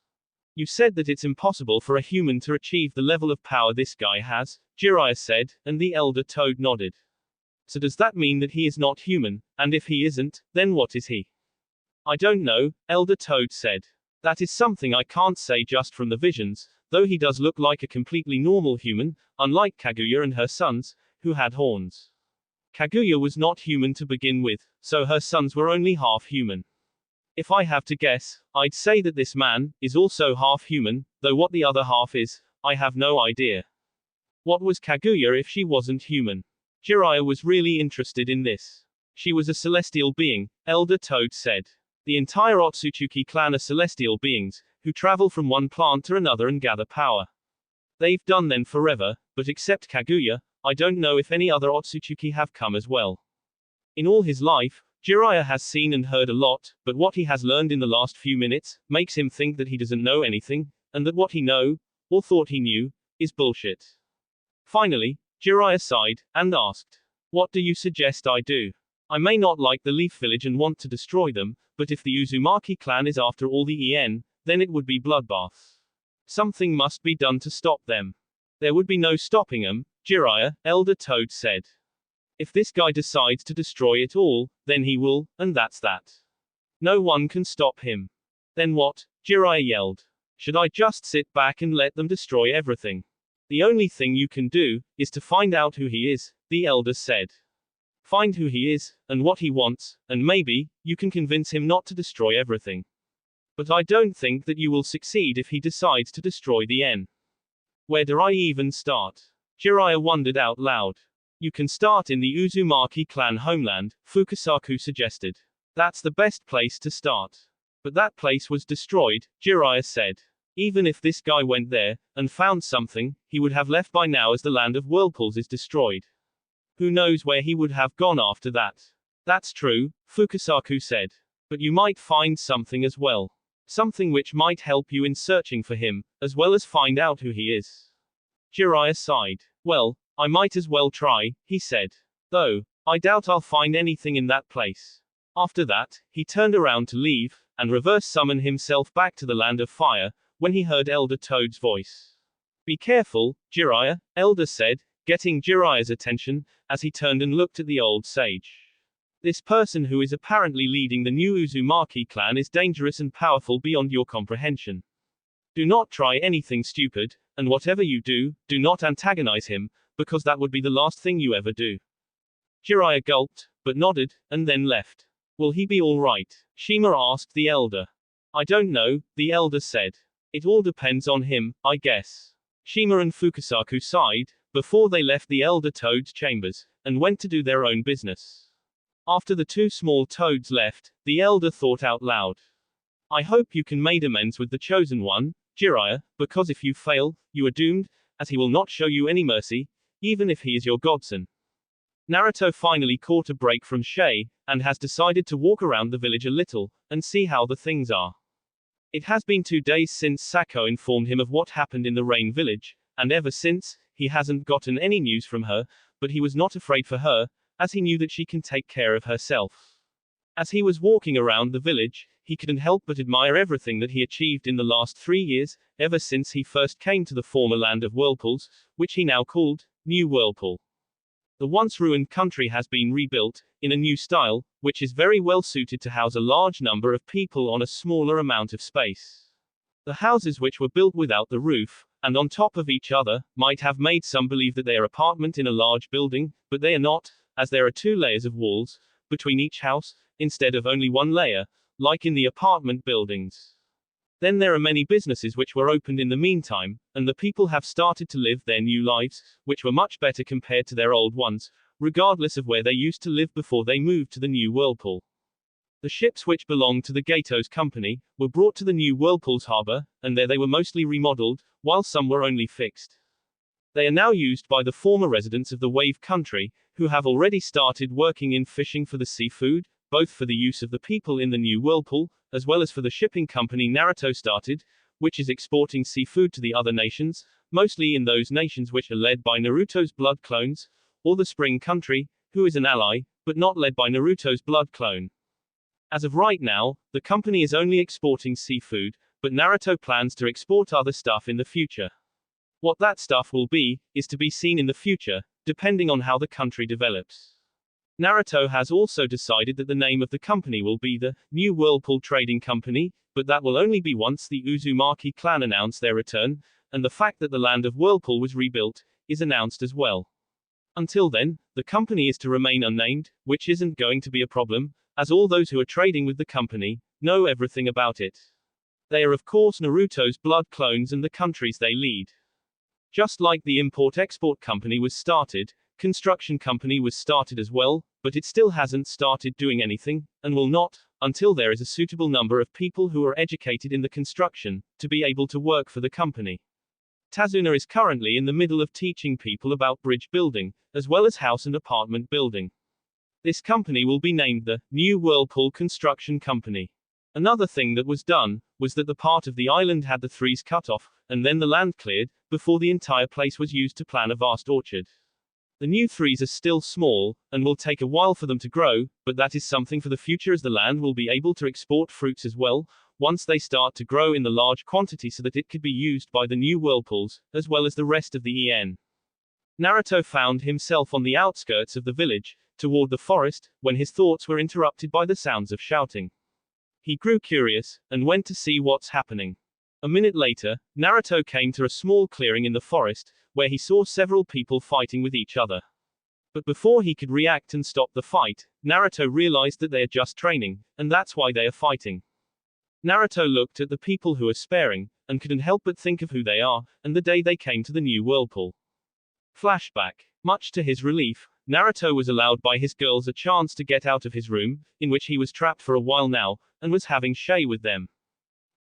You said that it's impossible for a human to achieve the level of power this guy has, Jiraiya said, and the Elder Toad nodded. So does that mean that he is not human, and if he isn't, then what is he? I don't know, Elder Toad said. That is something I can't say just from the visions, though he does look like a completely normal human, unlike Kaguya and her sons, who had horns. Kaguya was not human to begin with, so her sons were only half human. If I have to guess, I'd say that this man is also half human, though what the other half is, I have no idea. What was Kaguya if she wasn't human? Jiraiya was really interested in this. She was a celestial being, Elder Toad said. The entire Otsutsuki clan are celestial beings, who travel from one plant to another and gather power. They've done then forever, but except Kaguya, I don't know if any other Otsutsuki have come as well. In all his life, Jiraiya has seen and heard a lot, but what he has learned in the last few minutes, makes him think that he doesn't know anything, and that what he know, or thought he knew, is bullshit. Finally, Jiraiya sighed, and asked, "What do you suggest I do? I may not like the Leaf Village and want to destroy them, but if the Uzumaki clan is after all the En, then it would be bloodbath. Something must be done to stop them." "There would be no stopping them, Jiraiya," Elder Toad said. "If this guy decides to destroy it all, then he will, and that's that. No one can stop him." "Then what?" Jiraiya yelled. "Should I just sit back and let them destroy everything?" "The only thing you can do, is to find out who he is," the elder said. "Find who he is, and what he wants, and maybe, you can convince him not to destroy everything. But I don't think that you will succeed if he decides to destroy the En." "Where do I even start?" Jiraiya wondered out loud. "You can start in the Uzumaki clan homeland," Fukasaku suggested. "That's the best place to start." "But that place was destroyed," Jiraiya said. "Even if this guy went there, and found something, he would have left by now as the land of whirlpools is destroyed. Who knows where he would have gone after that?" "That's true," Fukasaku said. "But you might find something as well. Something which might help you in searching for him, as well as find out who he is." Jiraiya sighed. "Well, I might as well try," he said. "Though, I doubt I'll find anything in that place." After that, he turned around to leave, and reverse summon himself back to the land of fire, when he heard Elder Toad's voice. "Be careful, Jiraiya," Elder said, getting Jiraiya's attention, as he turned and looked at the old sage. "This person who is apparently leading the new Uzumaki clan is dangerous and powerful beyond your comprehension. Do not try anything stupid, and whatever you do, do not antagonize him, because that would be the last thing you ever do." Jiraiya gulped, but nodded, and then left. "Will he be all right?" Shima asked the elder. "I don't know," the elder said. "It all depends on him, I guess." Shima and Fukasaku sighed, before they left the elder Toad's chambers, and went to do their own business. After the two small toads left, the elder thought out loud. "I hope you can make amends with the chosen one, Jiraiya, because if you fail, you are doomed, as he will not show you any mercy, even if he is your godson." Naruto finally caught a break from Shay, and has decided to walk around the village a little, and see how the things are. It has been 2 days since Sako informed him of what happened in the Rain Village, and ever since, he hasn't gotten any news from her, but he was not afraid for her, as he knew that she can take care of herself. As he was walking around the village, he couldn't help but admire everything that he achieved in the last 3 years, ever since he first came to the former land of whirlpools, which he now called New Whirlpool. The once ruined country has been rebuilt, in a new style, which is very well suited to house a large number of people on a smaller amount of space. The houses, which were built without the roof, and on top of each other, might have made some believe that they are apartment in a large building, but they are not, as there are 2 layers of walls between each house, instead of only 1 layer, like in the apartment buildings. Then there are many businesses which were opened in the meantime, and the people have started to live their new lives, which were much better compared to their old ones, regardless of where they used to live before they moved to the new Whirlpool. The ships which belonged to the Gatos company were brought to the new Whirlpool's harbor, and there they were mostly remodeled, while some were only fixed. They are now used by the former residents of the Wave Country, who have already started working in fishing for the seafood, both for the use of the people in the new Whirlpool, as well as for the shipping company Naruto started, which is exporting seafood to the other nations, mostly in those nations which are led by Naruto's blood clones, or the Spring Country, who is an ally, but not led by Naruto's blood clone. As of right now, the company is only exporting seafood, but Naruto plans to export other stuff in the future. What that stuff will be, is to be seen in the future, depending on how the country develops. Naruto has also decided that the name of the company will be the New Whirlpool Trading Company, but that will only be once the Uzumaki clan announce their return, and the fact that the land of Whirlpool was rebuilt, is announced as well. Until then, the company is to remain unnamed, which isn't going to be a problem, as all those who are trading with the company know everything about it. They are of course Naruto's blood clones and the countries they lead. Just like the import-export company was started, construction company was started as well, but it still hasn't started doing anything, and will not, until there is a suitable number of people who are educated in the construction, to be able to work for the company. Tazuna is currently in the middle of teaching people about bridge building, as well as house and apartment building. This company will be named the New Whirlpool Construction Company. Another thing that was done, was that the part of the island had the trees cut off, and then the land cleared, before the entire place was used to plan a vast orchard. The new trees are still small, and will take a while for them to grow, but that is something for the future as the land will be able to export fruits as well, once they start to grow in the large quantity so that it could be used by the new whirlpools, as well as the rest of the EN. Naruto found himself on the outskirts of the village, toward the forest, when his thoughts were interrupted by the sounds of shouting. He grew curious, and went to see what's happening. A minute later, Naruto came to a small clearing in the forest, where he saw several people fighting with each other. But before he could react and stop the fight, Naruto realized that they are just training, and that's why they are fighting. Naruto looked at the people who are sparing, and couldn't help but think of who they are, and the day they came to the new whirlpool. Flashback. Much to his relief, Naruto was allowed by his girls a chance to get out of his room, in which he was trapped for a while now, and was having shay with them.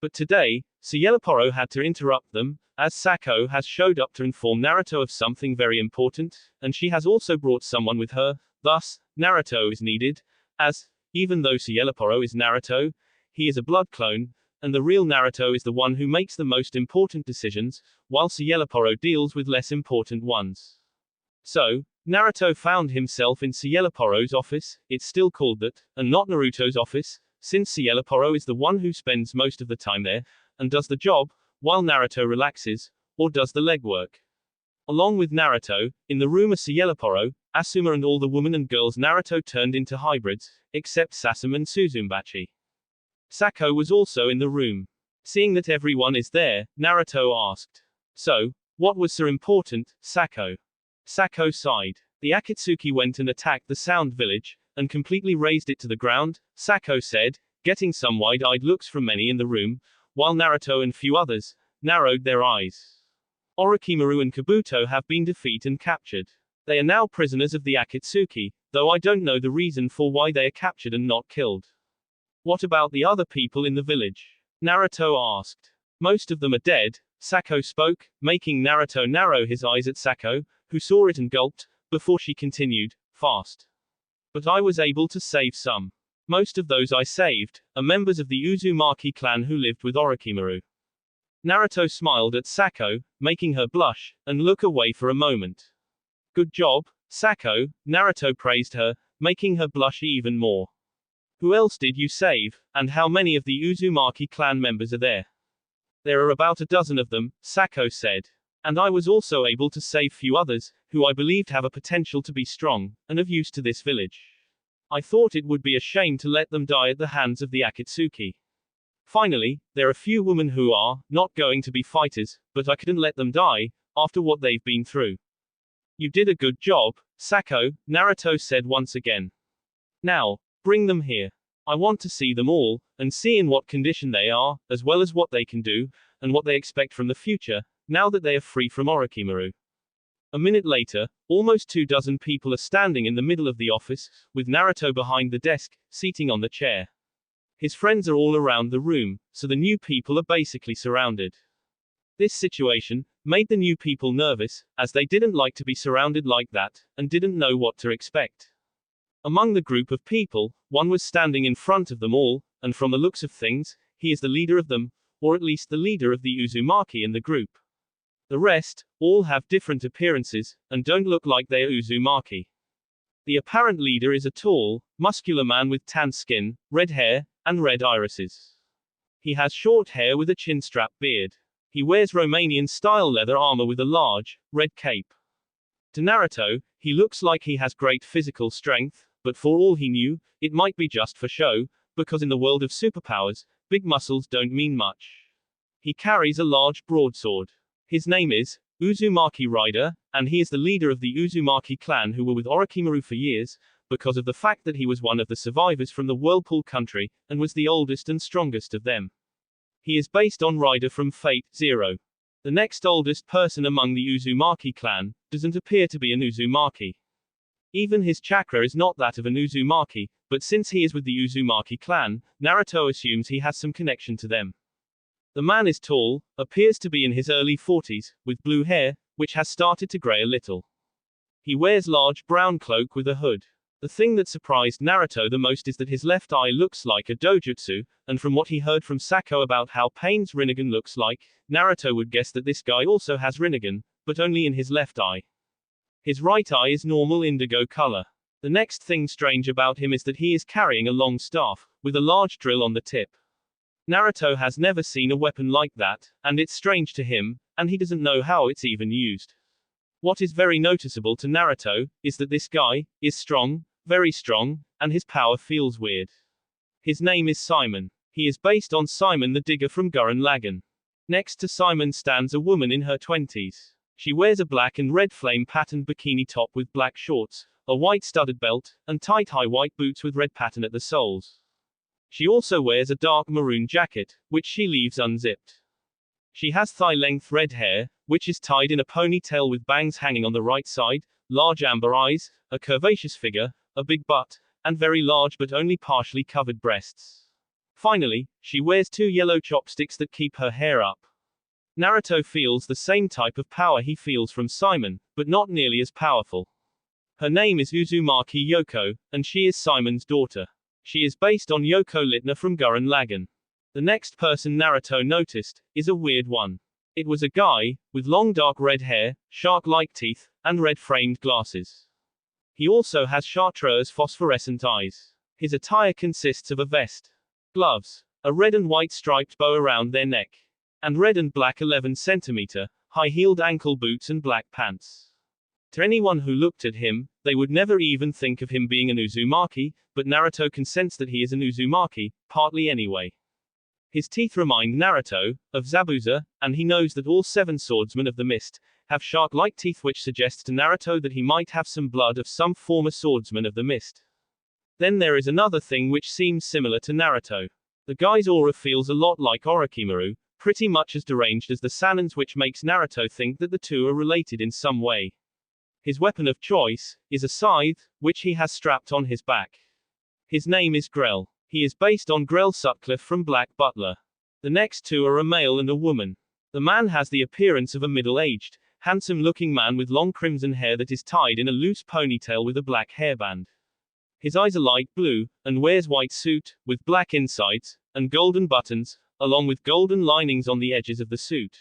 But today, Sapporo had to interrupt them, as Sako has showed up to inform Naruto of something very important, and she has also brought someone with her, thus, Naruto is needed, as, even though Sapporo is Naruto, he is a blood clone, and the real Naruto is the one who makes the most important decisions, while Sapporo deals with less important ones. So, Naruto found himself in Sapporo's office, it's still called that, and not Naruto's office, since Sapporo is the one who spends most of the time there, and does the job, while Naruto relaxes, or does the legwork. Along with Naruto, in the room of Sapporo, Asuma and all the women and girls Naruto turned into hybrids, except Sasum and Suzumbachi. Sako was also in the room. Seeing that everyone is there, Naruto asked. So, what was so important, Sako? Sako sighed. The Akatsuki went and attacked the Sound Village, and completely razed it to the ground, Sako said, getting some wide-eyed looks from many in the room, while Naruto and few others narrowed their eyes. Orochimaru and Kabuto have been defeated and captured. They are now prisoners of the Akatsuki, though I don't know the reason for why they are captured and not killed. What about the other people in the village? Naruto asked. Most of them are dead, Sako spoke, making Naruto narrow his eyes at Sako, who saw it and gulped, before she continued, fast. But I was able to save some. Most of those I saved are members of the Uzumaki clan who lived with Orochimaru. Naruto smiled at Sako, making her blush, and look away for a moment. Good job, Sako, Naruto praised her, making her blush even more. Who else did you save, and how many of the Uzumaki clan members are there? There are about a dozen of them, Sako said. And I was also able to save few others, who I believed have a potential to be strong, and of use to this village. I thought it would be a shame to let them die at the hands of the Akatsuki. Finally, there are few women who are not going to be fighters, but I couldn't let them die, after what they've been through. You did a good job, Sako, Naruto said once again. Now, bring them here. I want to see them all, and see in what condition they are, as well as what they can do, and what they expect from the future, now that they are free from Orochimaru. A minute later, almost 24 people are standing in the middle of the office, with Naruto behind the desk, seating on the chair. His friends are all around the room, so the new people are basically surrounded. This situation made the new people nervous, as they didn't like to be surrounded like that, and didn't know what to expect. Among the group of people, one was standing in front of them all, and from the looks of things, he is the leader of them, or at least the leader of the Uzumaki in the group. The rest, all have different appearances, and don't look like they are Uzumaki. The apparent leader is a tall, muscular man with tan skin, red hair, and red irises. He has short hair with a chin-strap beard. He wears Romanian-style leather armor with a large, red cape. To Naruto, he looks like he has great physical strength, but for all he knew, it might be just for show, because in the world of superpowers, big muscles don't mean much. He carries a large broadsword. His name is Uzumaki Rider, and he is the leader of the Uzumaki clan who were with Orochimaru for years, because of the fact that he was one of the survivors from the Whirlpool country, and was the oldest and strongest of them. He is based on Rider from Fate Zero. The next oldest person among the Uzumaki clan doesn't appear to be an Uzumaki. Even his chakra is not that of an Uzumaki, but since he is with the Uzumaki clan, Naruto assumes he has some connection to them. The man is tall, appears to be in his early 40s, with blue hair, which has started to gray a little. He wears large brown cloak with a hood. The thing that surprised Naruto the most is that his left eye looks like a dojutsu, and from what he heard from Sako about how Pain's Rinnegan looks like, Naruto would guess that this guy also has Rinnegan, but only in his left eye. His right eye is normal indigo color. The next thing strange about him is that he is carrying a long staff, with a large drill on the tip. Naruto has never seen a weapon like that, and it's strange to him, and he doesn't know how it's even used. What is very noticeable to Naruto is that this guy is strong, very strong, and his power feels weird. His name is Simon. He is based on Simon the Digger from Gurren Lagann. Next to Simon stands a woman in her 20s. She wears a black and red flame patterned bikini top with black shorts, a white studded belt, and tight high white boots with red pattern at the soles. She also wears a dark maroon jacket, which she leaves unzipped. She has thigh-length red hair, which is tied in a ponytail with bangs hanging on the right side, large amber eyes, a curvaceous figure, a big butt, and very large but only partially covered breasts. Finally, she wears 2 yellow chopsticks that keep her hair up. Naruto feels the same type of power he feels from Simon, but not nearly as powerful. Her name is Uzumaki Yoko, and she is Simon's daughter. She is based on Yoko Littner from Gurren Lagann. The next person Naruto noticed is a weird one. It was a guy, with long dark red hair, shark-like teeth, and red-framed glasses. He also has chartreuse phosphorescent eyes. His attire consists of a vest, gloves, a red and white striped bow around their neck, and red and black 11-centimeter, high-heeled ankle boots and black pants. To anyone who looked at him, they would never even think of him being an Uzumaki, but Naruto can sense that he is an Uzumaki, partly anyway. His teeth remind Naruto of Zabuza, and he knows that all 7 swordsmen of the mist have shark-like teeth, which suggests to Naruto that he might have some blood of some former swordsman of the mist. Then there is another thing which seems similar to Naruto. The guy's aura feels a lot like Orochimaru, pretty much as deranged as the Sanins, which makes Naruto think that the two are related in some way. His weapon of choice is a scythe, which he has strapped on his back. His name is Grell. He is based on Grell Sutcliffe from Black Butler. The next two are a male and a woman. The man has the appearance of a middle-aged, handsome-looking man with long crimson hair that is tied in a loose ponytail with a black hairband. His eyes are light blue, and wears white suit, with black insides, and golden buttons, along with golden linings on the edges of the suit.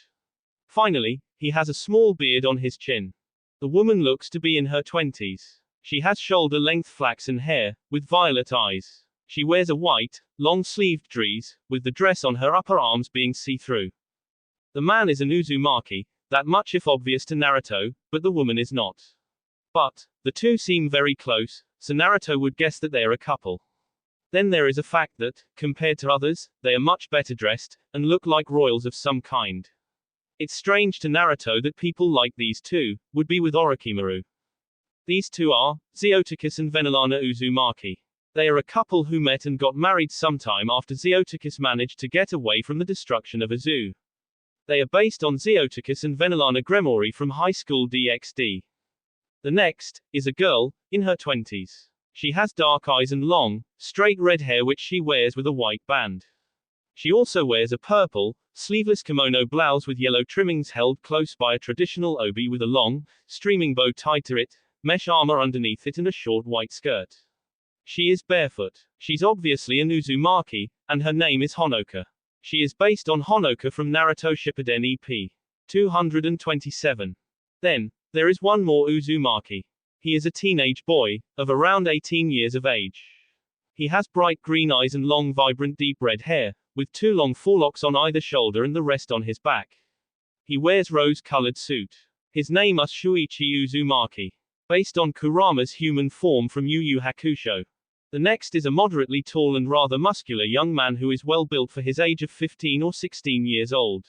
Finally, he has a small beard on his chin. The woman looks to be in her 20s. She has shoulder-length flaxen hair, with violet eyes. She wears a white, long-sleeved dress, with the dress on her upper arms being see-through. The man is an Uzumaki, that much if obvious to Naruto, but the woman is not. But, the two seem very close, so Naruto would guess that they are a couple. Then there is a fact that, compared to others, they are much better dressed, and look like royals of some kind. It's strange to Naruto that people like these two would be with Orochimaru. These two are Xeoticus and Venelana Uzumaki. They are a couple who met and got married sometime after Xeoticus managed to get away from the destruction of a zoo. They are based on Xeoticus and Venelana Gremori from High School DxD. The next is a girl, in her 20s. She has dark eyes and long, straight red hair which she wears with a white band. She also wears a purple, sleeveless kimono blouse with yellow trimmings held close by a traditional obi with a long, streaming bow tied to it, mesh armor underneath it and a short white skirt. She is barefoot. She's obviously an Uzumaki, and her name is Honoka. She is based on Honoka from Naruto Shippuden EP 227. Then, there is one more Uzumaki. He is a teenage boy, of around 18 years of age. He has bright green eyes and long vibrant deep red hair, with 2 long forelocks on either shoulder and the rest on his back. He wears rose-colored suit. His name is Shuichi Uzumaki, based on Kurama's human form from Yu Yu Hakusho. The next is a moderately tall and rather muscular young man who is well built for his age of 15 or 16 years old.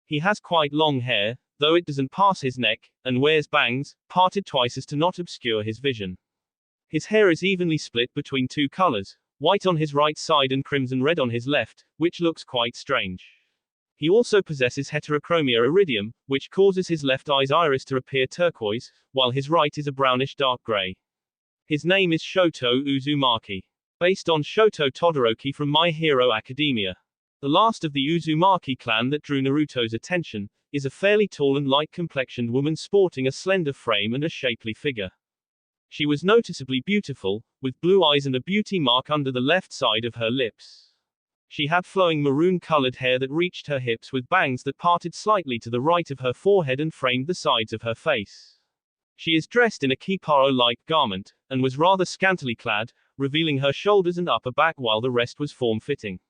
He has quite long hair, though it doesn't pass his neck, and wears bangs, parted twice as to not obscure his vision. His hair is evenly split between 2 colors, white on his right side and crimson red on his left, which looks quite strange. He also possesses heterochromia iridium, which causes his left eye's iris to appear turquoise, while his right is a brownish dark gray. His name is Shoto Uzumaki, based on Shoto Todoroki from My Hero Academia. The last of the Uzumaki clan that drew Naruto's attention is a fairly tall and light-complexioned woman sporting a slender frame and a shapely figure. She was noticeably beautiful, with blue eyes and a beauty mark under the left side of her lips. She had flowing maroon-colored hair that reached her hips with bangs that parted slightly to the right of her forehead and framed the sides of her face. She is dressed in a kiparo-like garment, and was rather scantily clad, revealing her shoulders and upper back while the rest was form-fitting.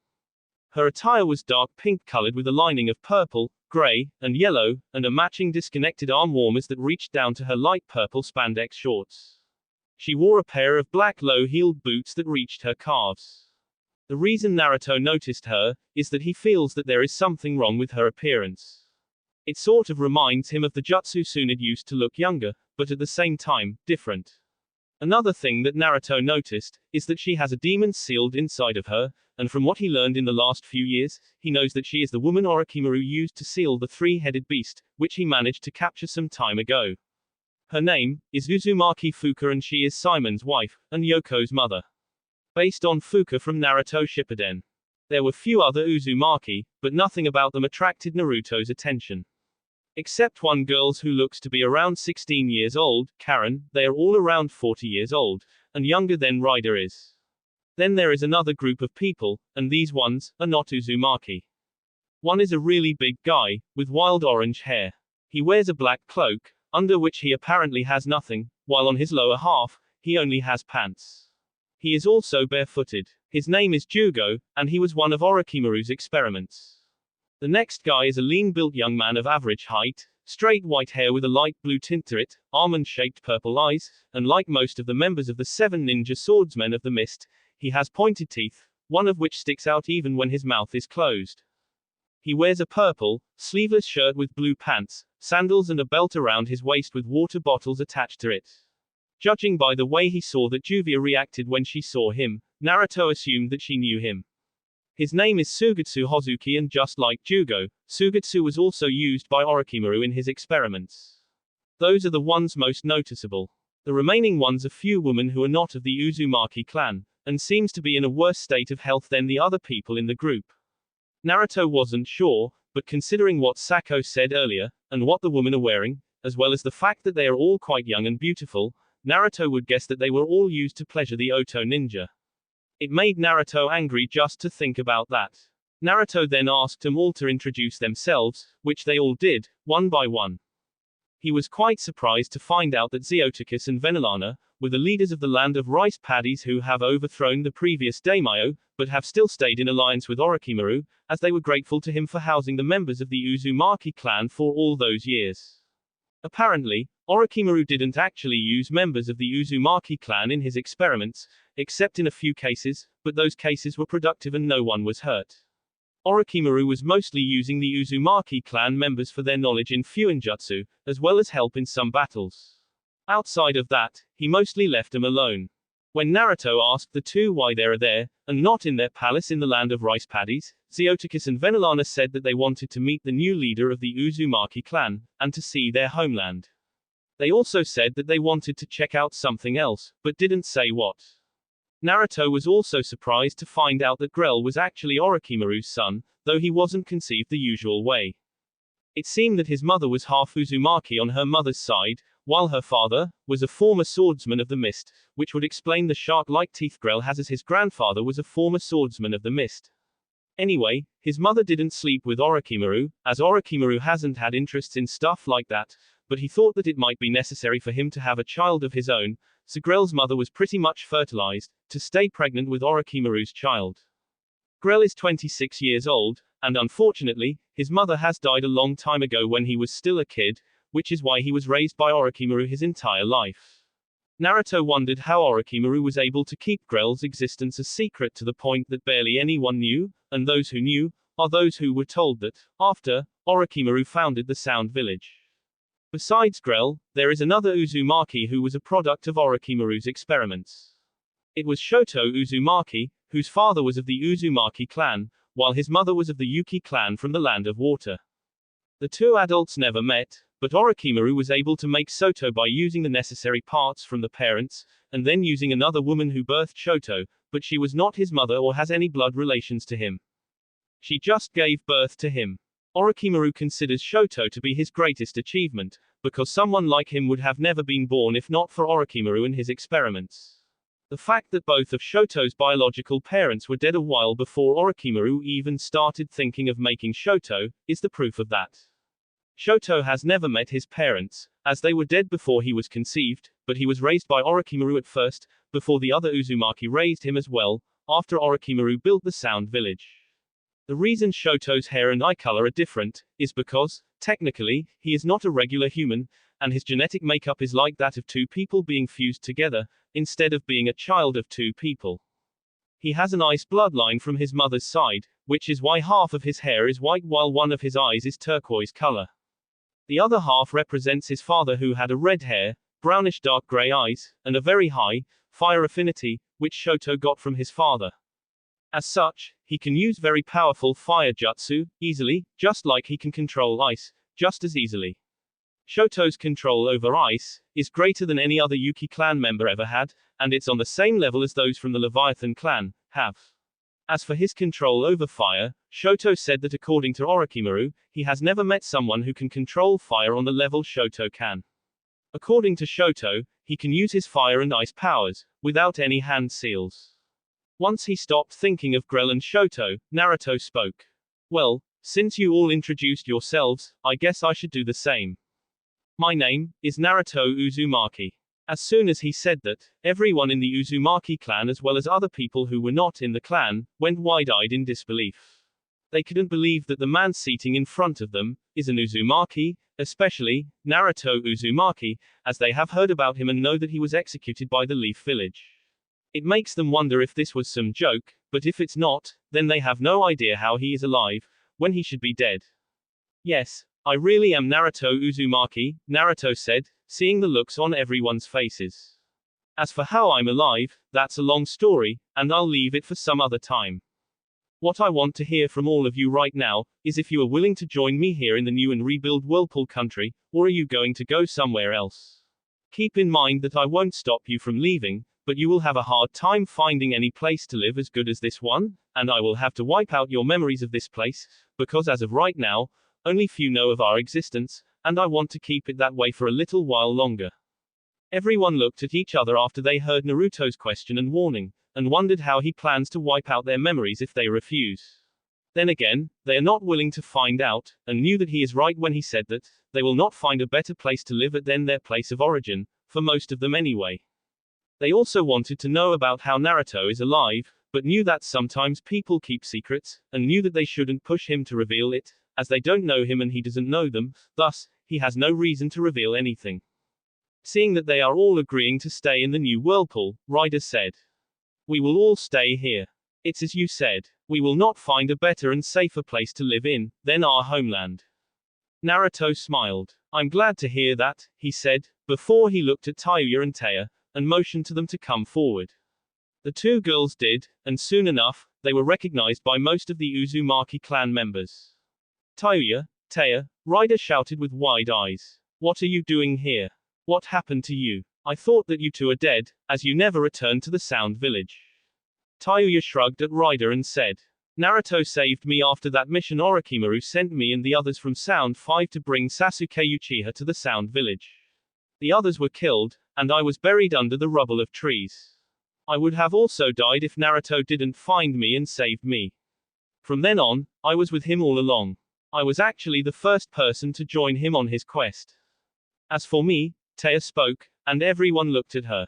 Her attire was dark pink-colored with a lining of purple, gray, and yellow, and a matching disconnected arm warmers that reached down to her light purple spandex shorts. She wore a pair of black low-heeled boots that reached her calves. The reason Naruto noticed her is that he feels that there is something wrong with her appearance. It sort of reminds him of the Jutsu Tsunade used to look younger, but at the same time, different. Another thing that Naruto noticed is that she has a demon sealed inside of her, and from what he learned in the last few years, he knows that she is the woman Orochimaru used to seal the three-headed beast, which he managed to capture some time ago. Her name is Uzumaki Fuka and she is Simon's wife, and Yoko's mother. Based on Fuka from Naruto Shippuden. There were few other Uzumaki, but nothing about them attracted Naruto's attention. Except one girl who looks to be around 16 years old, Karen, they are all around 40 years old, and younger than Ryder is. Then there is another group of people, and these ones are not Uzumaki. One is a really big guy, with wild orange hair. He wears a black cloak, under which he apparently has nothing, while on his lower half, he only has pants. He is also barefooted. His name is Jugo, and he was one of Orochimaru's experiments. The next guy is a lean-built young man of average height, straight white hair with a light blue tint to it, almond-shaped purple eyes, and like most of the members of the 7 ninja swordsmen of the mist, he has pointed teeth, one of which sticks out even when his mouth is closed. He wears a purple, sleeveless shirt with blue pants, sandals and a belt around his waist with water bottles attached to it. Judging by the way he saw that Juvia reacted when she saw him, Naruto assumed that she knew him. His name is Sugetsu Hozuki and just like Jugo, Sugetsu was also used by Orochimaru in his experiments. Those are the ones most noticeable. The remaining ones are few women who are not of the Uzumaki clan, and seems to be in a worse state of health than the other people in the group. Naruto wasn't sure, but considering what Sako said earlier, and what the women are wearing, as well as the fact that they are all quite young and beautiful, Naruto would guess that they were all used to pleasure the Oto ninja. It made Naruto angry just to think about that. Naruto then asked them all to introduce themselves, which they all did, one by one. He was quite surprised to find out that Xeoticus and Venelana were the leaders of the land of rice paddies who have overthrown the previous daimyo, but have still stayed in alliance with Orochimaru, as they were grateful to him for housing the members of the Uzumaki clan for all those years. Apparently, Orochimaru didn't actually use members of the Uzumaki clan in his experiments, except in a few cases, but those cases were productive and no one was hurt. Orochimaru was mostly using the Uzumaki clan members for their knowledge in Fuinjutsu, as well as help in some battles. Outside of that, he mostly left them alone. When Naruto asked the two why they are there, and not in their palace in the land of rice paddies, Xeoticus and Venelana said that they wanted to meet the new leader of the Uzumaki clan, and to see their homeland. They also said that they wanted to check out something else, but didn't say what. Naruto was also surprised to find out that Grell was actually Orochimaru's son, though he wasn't conceived the usual way. It seemed that his mother was half Uzumaki on her mother's side, while her father was a former swordsman of the mist, which would explain the shark-like teeth Grell has, as his grandfather was a former swordsman of the mist. Anyway, his mother didn't sleep with Orochimaru, as Orochimaru hasn't had interests in stuff like that, but he thought that it might be necessary for him to have a child of his own, so Grell's mother was pretty much fertilized to stay pregnant with Orochimaru's child. Grell is 26 years old, and unfortunately, his mother has died a long time ago when he was still a kid, which is why he was raised by Orochimaru his entire life. Naruto wondered how Orochimaru was able to keep Grell's existence a secret to the point that barely anyone knew, and those who knew are those who were told that, after Orochimaru founded the Sound Village. Besides Grell, there is another Uzumaki who was a product of Orochimaru's experiments. It was Shoto Uzumaki, whose father was of the Uzumaki clan, while his mother was of the Yuki clan from the Land of Water. The two adults never met, but Orochimaru was able to make Shoto by using the necessary parts from the parents, and then using another woman who birthed Shoto, but she was not his mother or has any blood relations to him. She just gave birth to him. Orochimaru considers Shoto to be his greatest achievement, because someone like him would have never been born if not for Orochimaru and his experiments. The fact that both of Shoto's biological parents were dead a while before Orochimaru even started thinking of making Shoto, is the proof of that. Shoto has never met his parents, as they were dead before he was conceived, but he was raised by Orochimaru at first, before the other Uzumaki raised him as well, after Orochimaru built the Sound Village. The reason Shoto's hair and eye color are different, is because, technically, he is not a regular human, and his genetic makeup is like that of two people being fused together, instead of being a child of two people. He has an ice bloodline from his mother's side, which is why half of his hair is white while one of his eyes is turquoise color. The other half represents his father who had a red hair, brownish dark gray eyes, and a very high, fire affinity, which Shoto got from his father. As such, he can use very powerful fire jutsu, easily, just like he can control ice, just as easily. Shoto's control over ice is greater than any other Yuki clan member ever had, and it's on the same level as those from the Leviathan clan have. As for his control over fire, Shoto said that according to Orochimaru, he has never met someone who can control fire on the level Shoto can. According to Shoto, he can use his fire and ice powers, without any hand seals. Once he stopped thinking of Grell and Shoto, Naruto spoke. Well, since you all introduced yourselves, I guess I should do the same. My name is Naruto Uzumaki. As soon as he said that, everyone in the Uzumaki clan as well as other people who were not in the clan, went wide-eyed in disbelief. They couldn't believe that the man seating in front of them is an Uzumaki, especially Naruto Uzumaki, as they have heard about him and know that he was executed by the Leaf Village. It makes them wonder if this was some joke, but if it's not, then they have no idea how he is alive, when he should be dead. Yes, I really am Naruto Uzumaki, Naruto said, seeing the looks on everyone's faces. As for how I'm alive, that's a long story, and I'll leave it for some other time. What I want to hear from all of you right now, is if you are willing to join me here in the new and rebuild Whirlpool country, or are you going to go somewhere else? Keep in mind that I won't stop you from leaving, but you will have a hard time finding any place to live as good as this one, and I will have to wipe out your memories of this place, because as of right now, only few know of our existence, and I want to keep it that way for a little while longer. Everyone looked at each other after they heard Naruto's question and warning, and wondered how he plans to wipe out their memories if they refuse. Then again, they are not willing to find out, and knew that he is right when he said that they will not find a better place to live at than their place of origin, for most of them anyway. They also wanted to know about how Naruto is alive, but knew that sometimes people keep secrets, and knew that they shouldn't push him to reveal it, as they don't know him and he doesn't know them, thus, he has no reason to reveal anything. Seeing that they are all agreeing to stay in the new Whirlpool, Ryder said. We will all stay here. It's as you said, we will not find a better and safer place to live in, than our homeland. Naruto smiled. I'm glad to hear that, he said, before he looked at Tayuya and Taya, and motioned to them to come forward. The two girls did, and soon enough, they were recognized by most of the Uzumaki clan members. Tayuya, Taya, Ryder shouted with wide eyes. What are you doing here? What happened to you? I thought that you two are dead, as you never returned to the Sound Village. Tayuya shrugged at Ryder and said. Naruto saved me after that mission Orochimaru sent me and the others from Sound 5 to bring Sasuke Uchiha to the Sound Village. The others were killed, and I was buried under the rubble of trees. I would have also died if Naruto didn't find me and saved me. From then on, I was with him all along. I was actually the first person to join him on his quest. As for me, Taya spoke, and everyone looked at her.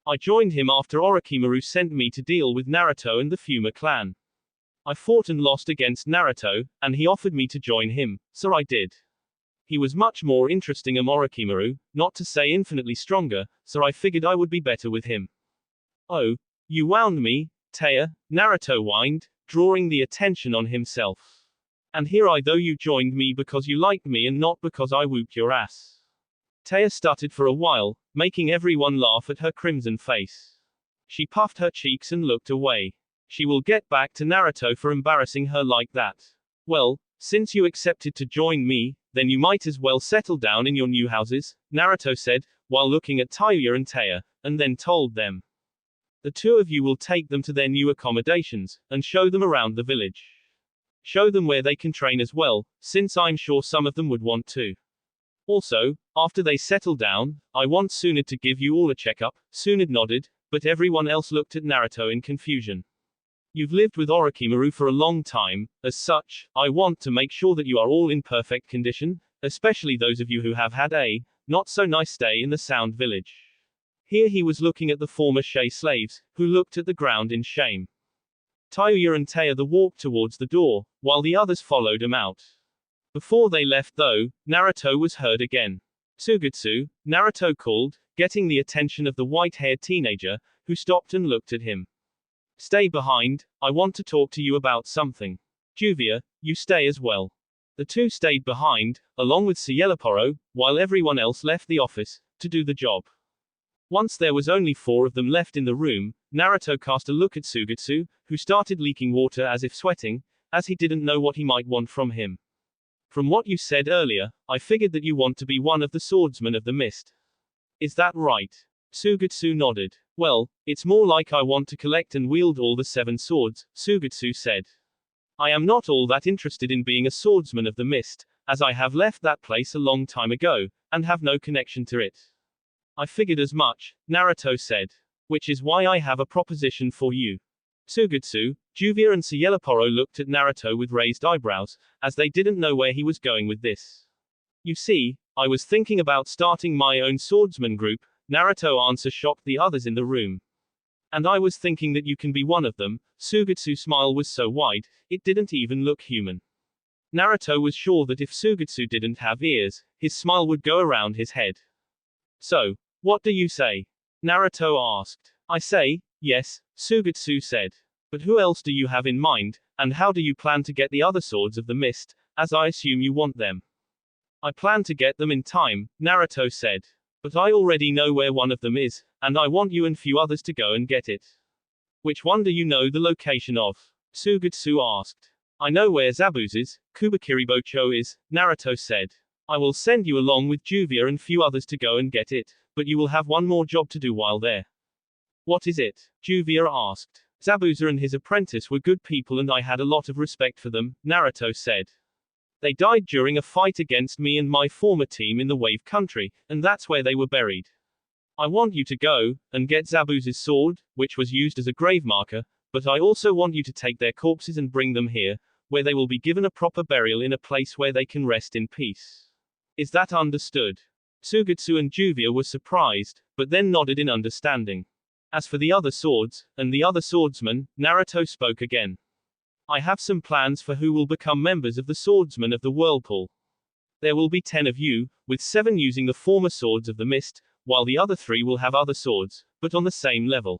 I joined him after Orochimaru sent me to deal with Naruto and the Fuma clan. I fought and lost against Naruto, and he offered me to join him, so I did. He was much more interesting than Orochimaru, not to say infinitely stronger, so I figured I would be better with him. Oh, you wound me, Taya, Naruto whined, drawing the attention on himself. And here I though you joined me because you liked me and not because I whooped your ass. Taya stuttered for a while, making everyone laugh at her crimson face. She puffed her cheeks and looked away. She will get back to Naruto for embarrassing her like that. Well, since you accepted to join me, then you might as well settle down in your new houses, Naruto said, while looking at Tayuya and Taya, and then told them. The two of you will take them to their new accommodations, and show them around the village. Show them where they can train as well, since I'm sure some of them would want to. Also, after they settle down, I want Tsunade to give you all a checkup. Tsunade nodded, but everyone else looked at Naruto in confusion. You've lived with Orochimaru for a long time, as such, I want to make sure that you are all in perfect condition, especially those of you who have had a not so nice stay in the Sound Village. Here he was looking at the former Shei slaves, who looked at the ground in shame. Tayuya and Taya walked towards the door, while the others followed him out. Before they left though, Naruto was heard again. Sugetsu, Naruto called, getting the attention of the white-haired teenager, who stopped and looked at him. Stay behind, I want to talk to you about something. Juvia, you stay as well. The two stayed behind, along with Cielaporo, while everyone else left the office, to do the job. Once there was only 4 of them left in the room, Naruto cast a look at Sugetsu, who started leaking water as if sweating, as he didn't know what he might want from him. From what you said earlier, I figured that you want to be one of the swordsmen of the mist. Is that right? Sugetsu nodded. Well, it's more like I want to collect and wield all the 7 swords, Sugetsu said. I am not all that interested in being a swordsman of the mist, as I have left that place a long time ago, and have no connection to it. I figured as much, Naruto said. Which is why I have a proposition for you. Sugetsu, Juvia and Cielaporo looked at Naruto with raised eyebrows, as they didn't know where he was going with this. You see, I was thinking about starting my own swordsman group, Naruto answer shocked the others in the room. And I was thinking that you can be one of them. Sugetsu's smile was so wide, it didn't even look human. Naruto was sure that if Sugetsu didn't have ears, his smile would go around his head. So, what do you say? Naruto asked. I say, yes, Sugetsu said. But who else do you have in mind, and how do you plan to get the other swords of the mist, as I assume you want them? I plan to get them in time, Naruto said. But I already know where one of them is, and I want you and few others to go and get it. Which one do you know the location of? Sugetsu asked. I know where Zabuza's, Kubakiribocho is, Naruto said. I will send you along with Juvia and few others to go and get it, but you will have one more job to do while there. What is it? Juvia asked. Zabuza and his apprentice were good people and I had a lot of respect for them, Naruto said. They died during a fight against me and my former team in the Wave Country, and that's where they were buried. I want you to go and get Zabuza's sword, which was used as a grave marker, but I also want you to take their corpses and bring them here, where they will be given a proper burial in a place where they can rest in peace. Is that understood? Sugetsu and Juvia were surprised, but then nodded in understanding. As for the other swords, and the other swordsmen, Naruto spoke again. I have some plans for who will become members of the Swordsmen of the Whirlpool. There will be 10 of you, with 7 using the former swords of the mist, while the other 3 will have other swords, but on the same level.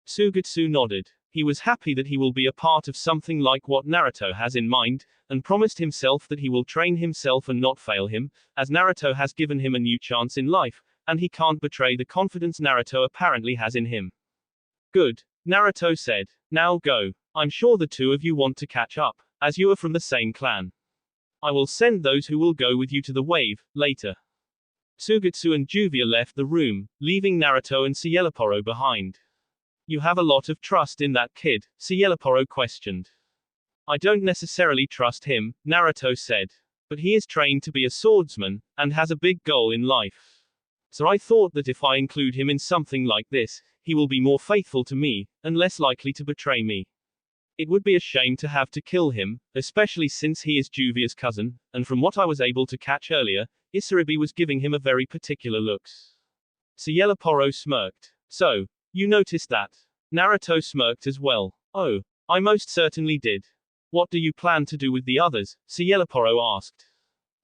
Sugetsu nodded. He was happy that he will be a part of something like what Naruto has in mind, and promised himself that he will train himself and not fail him, as Naruto has given him a new chance in life, and he can't betray the confidence Naruto apparently has in him. Good, Naruto said. Now go. I'm sure the 2 of you want to catch up, as you are from the same clan. I will send those who will go with you to the wave, later. Sugetsu and Juvia left the room, leaving Naruto and Cielaporo behind. You have a lot of trust in that kid, Cielaporo questioned. I don't necessarily trust him, Naruto said. But he is trained to be a swordsman, and has a big goal in life. So I thought that if I include him in something like this, he will be more faithful to me, and less likely to betray me. It would be a shame to have to kill him, especially since he is Juvia's cousin, and from what I was able to catch earlier, Isaribi was giving him a very particular looks. Cielaporo smirked. So, you noticed that? Naruto smirked as well. Oh, I most certainly did. What do you plan to do with the others? Cielaporo asked.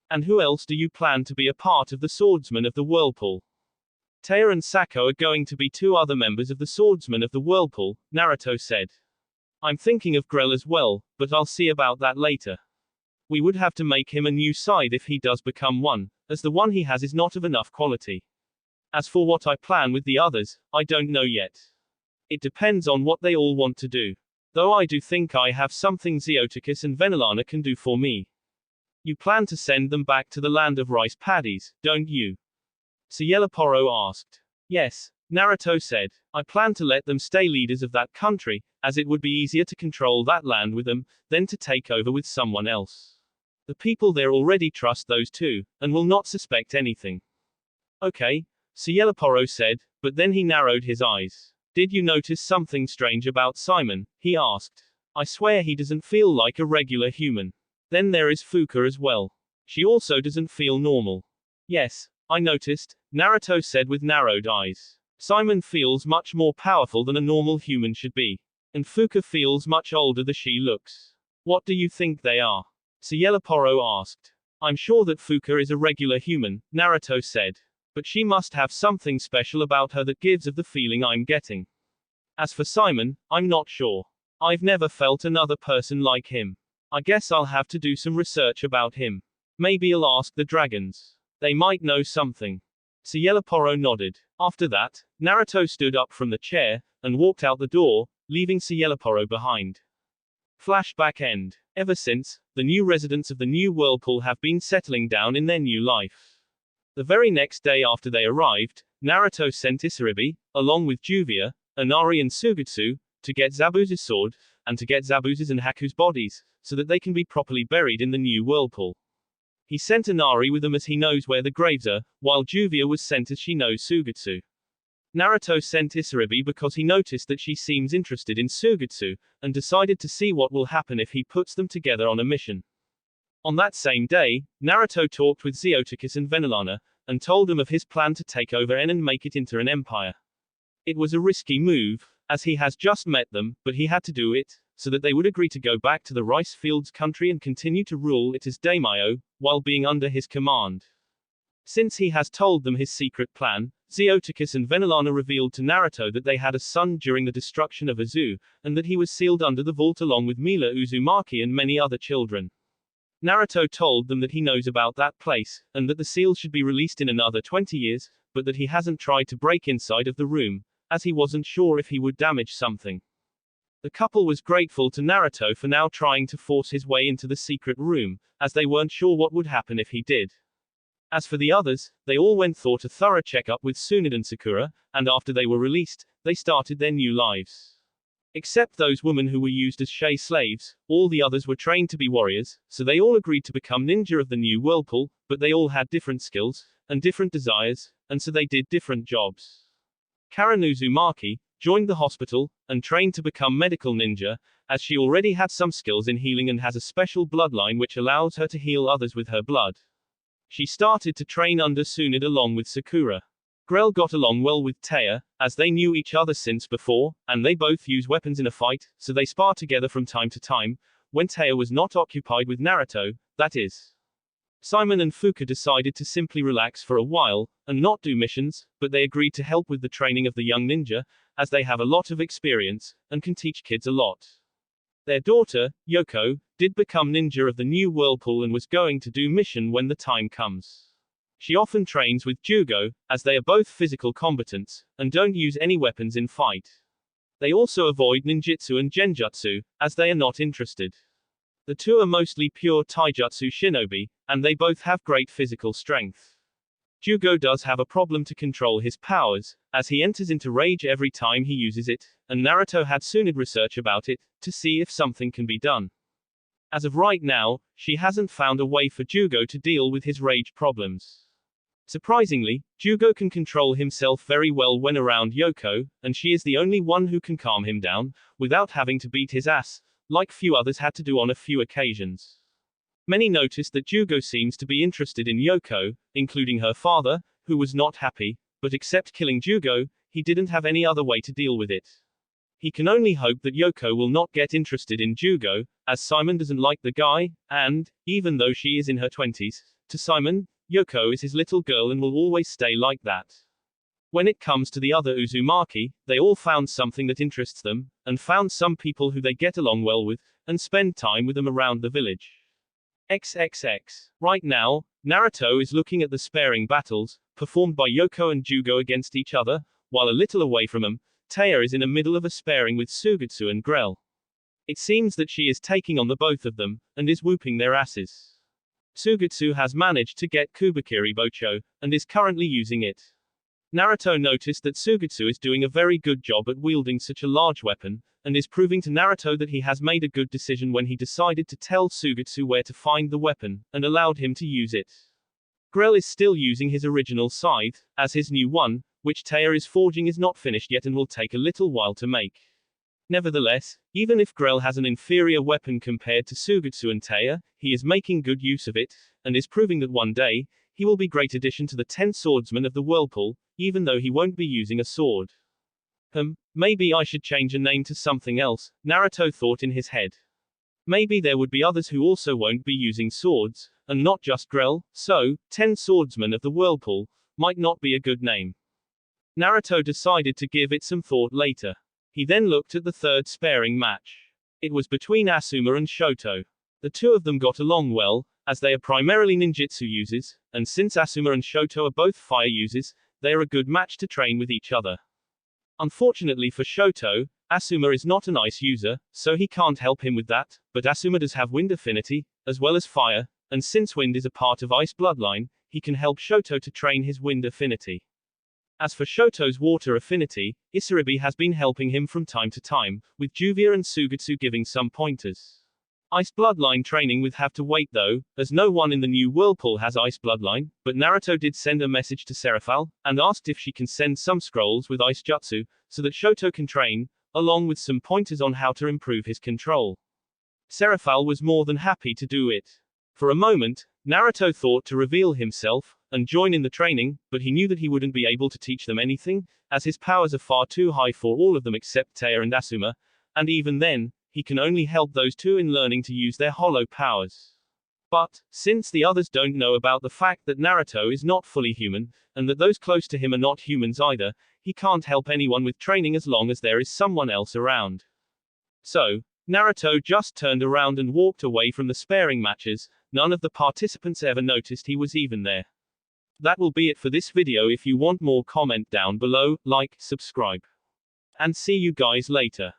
And who else do you plan to be a part of the Swordsmen of the Whirlpool? Taya and Sako are going to be 2 other members of the Swordsmen of the Whirlpool, Naruto said. I'm thinking of Grell as well, but I'll see about that later. We would have to make him a new side if he does become one, as the one he has is not of enough quality. As for what I plan with the others, I don't know yet. It depends on what they all want to do. Though I do think I have something Zeoticus and Venelana can do for me. You plan to send them back to the land of rice paddies, don't you? Cielaporo asked. Yes, Naruto said. I plan to let them stay leaders of that country, as it would be easier to control that land with them, than to take over with someone else. The people there already trust those two, and will not suspect anything. Okay, Cielaporo said, but then he narrowed his eyes. Did you notice something strange about Simon? He asked. I swear he doesn't feel like a regular human. Then there is Fuka as well. She also doesn't feel normal. Yes, I noticed, Naruto said with narrowed eyes. Simon feels much more powerful than a normal human should be. And Fuka feels much older than she looks. What do you think they are? Cielaporo asked. I'm sure that Fuka is a regular human, Naruto said. But she must have something special about her that gives of the feeling I'm getting. As for Simon, I'm not sure. I've never felt another person like him. I guess I'll have to do some research about him. Maybe I'll ask the dragons. They might know something. Cielaporo nodded. After that, Naruto stood up from the chair, and walked out the door, leaving Cielaporo behind. Flashback end. Ever since, the new residents of the new Whirlpool have been settling down in their new life. The very next day after they arrived, Naruto sent Isaribi, along with Juvia, Inari and Sugetsu, to get Zabuza's sword, and to get Zabuza's and Haku's bodies, so that they can be properly buried in the new Whirlpool. He sent Inari with them as he knows where the graves are, while Juvia was sent as she knows Sugetsu. Naruto sent Isaribi because he noticed that she seems interested in Sugetsu, and decided to see what will happen if he puts them together on a mission. On that same day, Naruto talked with Zeoticus and Venelana, and told them of his plan to take over En and make it into an empire. It was a risky move, as he has just met them, but he had to do it, so that they would agree to go back to the rice fields country and continue to rule it as daimyo, while being under his command. Since he has told them his secret plan, Zeoticus and Venelana revealed to Naruto that they had a son during the destruction of Izu, and that he was sealed under the vault along with Mila Uzumaki and many other children. Naruto told them that he knows about that place, and that the seal should be released in another 20 years, but that he hasn't tried to break inside of the room, as he wasn't sure if he would damage something. The couple was grateful to Naruto for now trying to force his way into the secret room, as they weren't sure what would happen if he did. As for the others, they all went through a thorough checkup with Tsunade and Sakura, and after they were released, they started their new lives. Except those women who were used as Shei slaves, all the others were trained to be warriors, so they all agreed to become ninja of the new Whirlpool, but they all had different skills, and different desires, and so they did different jobs. Karen Uzumaki joined the hospital, and trained to become medical ninja, as she already had some skills in healing and has a special bloodline which allows her to heal others with her blood. She started to train under Tsunade along with Sakura. Grell got along well with Taya, as they knew each other since before, and they both use weapons in a fight, so they spar together from time to time, when Taya was not occupied with Naruto, that is. Simon and Fuka decided to simply relax for a while, and not do missions, but they agreed to help with the training of the young ninja, as they have a lot of experience, and can teach kids a lot. Their daughter, Yoko, did become ninja of the new Whirlpool and was going to do mission when the time comes. She often trains with Jugo, as they are both physical combatants, and don't use any weapons in fight. They also avoid ninjutsu and genjutsu, as they are not interested. The two are mostly pure taijutsu shinobi, and they both have great physical strength. Jugo does have a problem to control his powers, as he enters into rage every time he uses it, and Naruto had Tsunade research about it, to see if something can be done. As of right now, she hasn't found a way for Jugo to deal with his rage problems. Surprisingly, Jugo can control himself very well when around Yoko, and she is the only one who can calm him down, without having to beat his ass, like few others had to do on a few occasions. Many noticed that Jugo seems to be interested in Yoko, including her father, who was not happy, but except killing Jugo, he didn't have any other way to deal with it. He can only hope that Yoko will not get interested in Jugo, as Simon doesn't like the guy, and, even though she is in her 20s, to Simon, Yoko is his little girl and will always stay like that. When it comes to the other Uzumaki, they all found something that interests them, and found some people who they get along well with, and spend time with them around the village. XXX. Right now, Naruto is looking at the sparring battles, performed by Yoko and Jugo against each other, while a little away from him, Taya is in the middle of a sparring with Sugetsu and Grell. It seems that she is taking on the both of them, and is whooping their asses. Sugetsu has managed to get Kubikiri Bocho, and is currently using it. Naruto noticed that Sugetsu is doing a very good job at wielding such a large weapon, and is proving to Naruto that he has made a good decision when he decided to tell Sugetsu where to find the weapon, and allowed him to use it. Grell is still using his original scythe, as his new one, which Taya is forging, is not finished yet and will take a little while to make. Nevertheless, even if Grell has an inferior weapon compared to Sugetsu and Taya, he is making good use of it, and is proving that one day, he will be great addition to the 10 swordsmen of the Whirlpool, even though he won't be using a sword. Maybe I should change a name to something else, Naruto thought in his head. Maybe there would be others who also won't be using swords, and not just Grell, so, 10 swordsmen of the Whirlpool, might not be a good name. Naruto decided to give it some thought later. He then looked at the third sparring match. It was between Asuma and Shoto. The two of them got along well, as they are primarily ninjutsu users, and since Asuma and Shoto are both fire users, they are a good match to train with each other. Unfortunately for Shoto, Asuma is not an ice user, so he can't help him with that, but Asuma does have wind affinity, as well as fire, and since wind is a part of ice bloodline, he can help Shoto to train his wind affinity. As for Shoto's water affinity, Isaribi has been helping him from time to time, with Juvia and Sugetsu giving some pointers. Ice bloodline training would have to wait though, as no one in the new Whirlpool has ice bloodline, but Naruto did send a message to Seraphal, and asked if she can send some scrolls with ice jutsu, so that Shoto can train, along with some pointers on how to improve his control. Seraphal was more than happy to do it. For a moment, Naruto thought to reveal himself, and join in the training, but he knew that he wouldn't be able to teach them anything, as his powers are far too high for all of them except Taya and Asuma, and even then, he can only help those two in learning to use their hollow powers. But, since the others don't know about the fact that Naruto is not fully human, and that those close to him are not humans either, he can't help anyone with training as long as there is someone else around. So, Naruto just turned around and walked away from the sparring matches. None of the participants ever noticed he was even there. That will be it for this video. If you want more, comment down below, like, subscribe. And see you guys later.